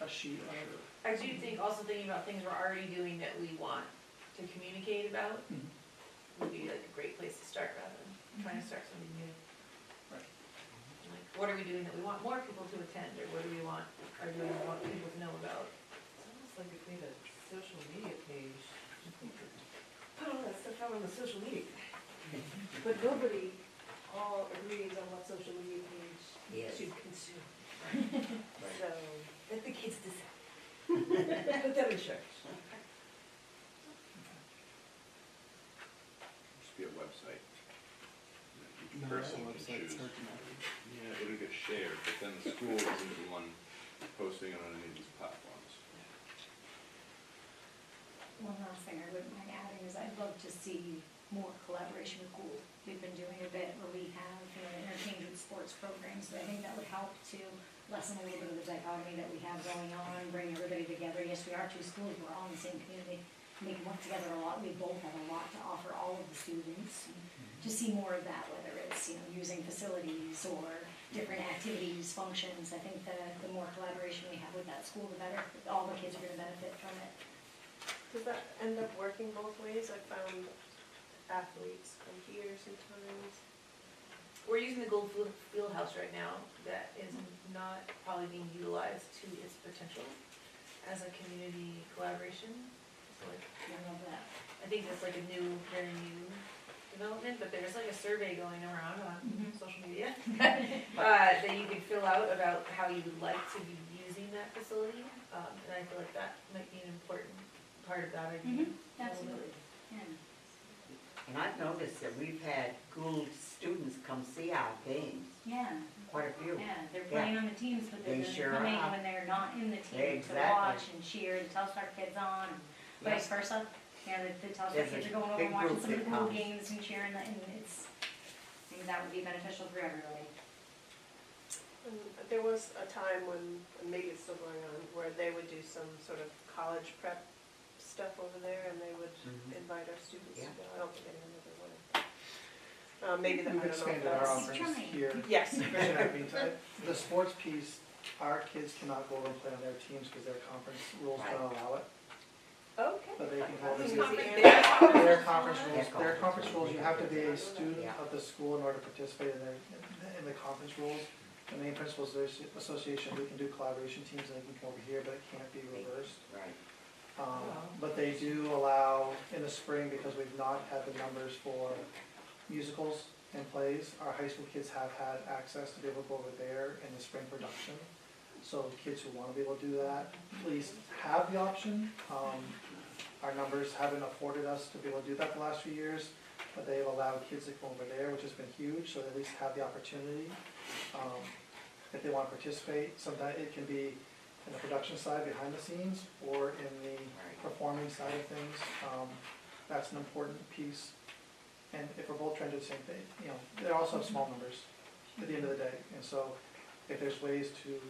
I: a sheet or.
M: I do think, also thinking about things we're already doing that we want to communicate about
I: Mhm.
M: would be like a great place to start rather than trying to start something new.
I: Right.
M: Like, what are we doing that we want more people to attend, or what do we want people to know about?
L: It's almost like if we had a social media page. Put all that stuff out on the social media. But nobody all agrees on what social media page should consume. So, let the kids decide. Put them in charge.
K: Just be a website. Each
B: No,
K: person can
B: website's
K: choose.
B: hard to know.
K: Yeah, it'll get shared, but then the school isn't the one posting it on any of these platforms.
C: One last thing I wouldn't mind adding is I'd love to see more collaboration with Gould. We've been doing a bit where we have, interchange with sports programs, but I think that would help to lessen a little bit of the dichotomy that we have going on, bring everybody together. Yes, we are 2 schools, we're all in the same community. We can work together a lot, we both have a lot to offer all of the students. To see more of that, whether it's, using facilities or different activities, functions, I think the more collaboration we have with that school, the better. All the kids are gonna benefit from it.
G: Does that end up working both ways? I found athletes come here sometimes.
M: We're using the Gold Field House right now, that is not probably being utilized to its potential as a community collaboration. So like,
C: I love that.
M: I think that's like a very new development, but there's like a survey going around on social media that you can fill out about how you would like to be using that facility, and I feel like that might be an important part of that idea.
C: Absolutely, yeah.
O: And I've noticed that we've had Gould students come see our games,
C: Yeah,
O: quite a few.
C: yeah, they're playing on the teams, but
O: They
C: then
O: sure
C: they're coming
O: are.
C: when they're not in the team to
O: Exactly.
C: watch and cheer and Telstar kids on, and vice versa. Yeah, the Telstar
O: There's
C: kids
O: a
C: are going over
O: big
C: and watching
O: group
C: some of the
O: that
C: Gould
O: comes.
C: games and cheering, and it's, I think that would be beneficial for everybody.
G: And there was a time when, and maybe it's still going on, where they would do some sort of college prep stuff over there, and they would
O: Mhm.
G: invite our students to
O: Yeah.
G: go. I don't think anyone ever went. Maybe that, I
I: We've
G: don't know if
I: expanded our
G: that's.
I: offerings
C: trying.
I: here.
G: Yes.
I: Especially in that meantime. The sports piece, our kids cannot go over and play on their teams because their conference rules don't allow it.
G: Okay.
I: But they can go over
G: That's
I: and
G: easy.
I: their conference rules,
O: Yeah.
I: their conference rules, you have to be a student
O: Yeah.
I: of the school in order to participate in the conference rules. The main principals association, we can do collaboration teams and they can come over here, but it can't be reversed.
O: Right.
I: But they do allow in the spring, because we've not had the numbers for musicals and plays, our high school kids have had access to be able to go over there in the spring production. So the kids who want to be able to do that, at least have the option. Our numbers haven't afforded us to be able to do that the last few years, but they've allowed kids to go over there, which has been huge, so they at least have the opportunity. If they want to participate, sometimes it can be in the production side behind the scenes or in the performing side of things. That's an important piece. And if we're both trying to do the same thing, you know, they also have small numbers at the end of the day. And so if there's ways to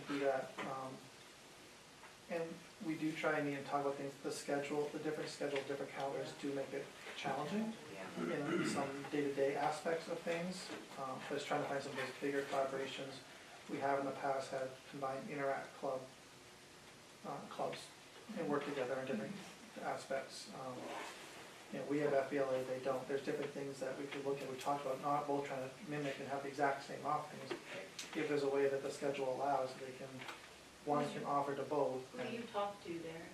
I: do that, and we do try and talk about things, the schedule, the different schedules, different calendars do make it challenging in some day-to-day aspects of things. But it's trying to find some of those bigger collaborations. We have in the past had combined Interact clubs and work together in different aspects. You know, we have FBLA, they don't. There's different things that we could look at, we talked about, not both trying to mimic and have the exact same offerings. If there's a way that the schedule allows, they can, one can offer to both.
M: Who do you talk to there?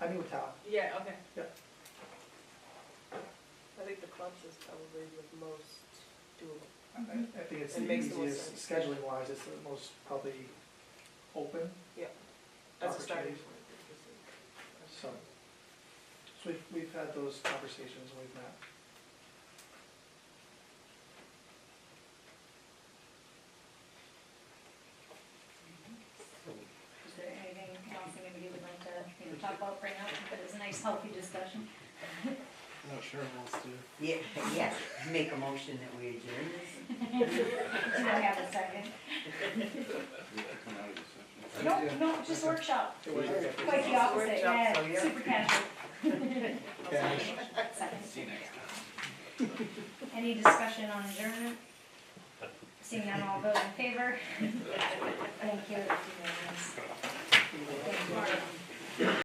I: I meet with Tal.
M: Yeah, okay.
G: I think the clubs is probably the most doable.
I: I think it's
G: It
I: the
G: makes the most
I: easiest,
G: sense.
I: scheduling wise, it's the most probably open.
G: As a starting
I: Opportunities.
G: point.
I: So we've had those conversations and we've met.
C: Is there anything else anybody would like to, talk about, bring up, but it was a nice healthy discussion?
B: Not sure who wants to.
O: Yeah, yes, make a motion that we adjourn this.
C: Do I have a second?
K: Come out of the session.
C: No, just workshop.
I: It was-
C: Quite the opposite,
O: Workshop, so
C: yeah,
O: yeah.
C: super casual.
I: Cash.
C: Second.
K: See you next time.
C: Any discussion on adjournment? Seeing none, all vote in favor? Thank you. It's unanimous. Thank you.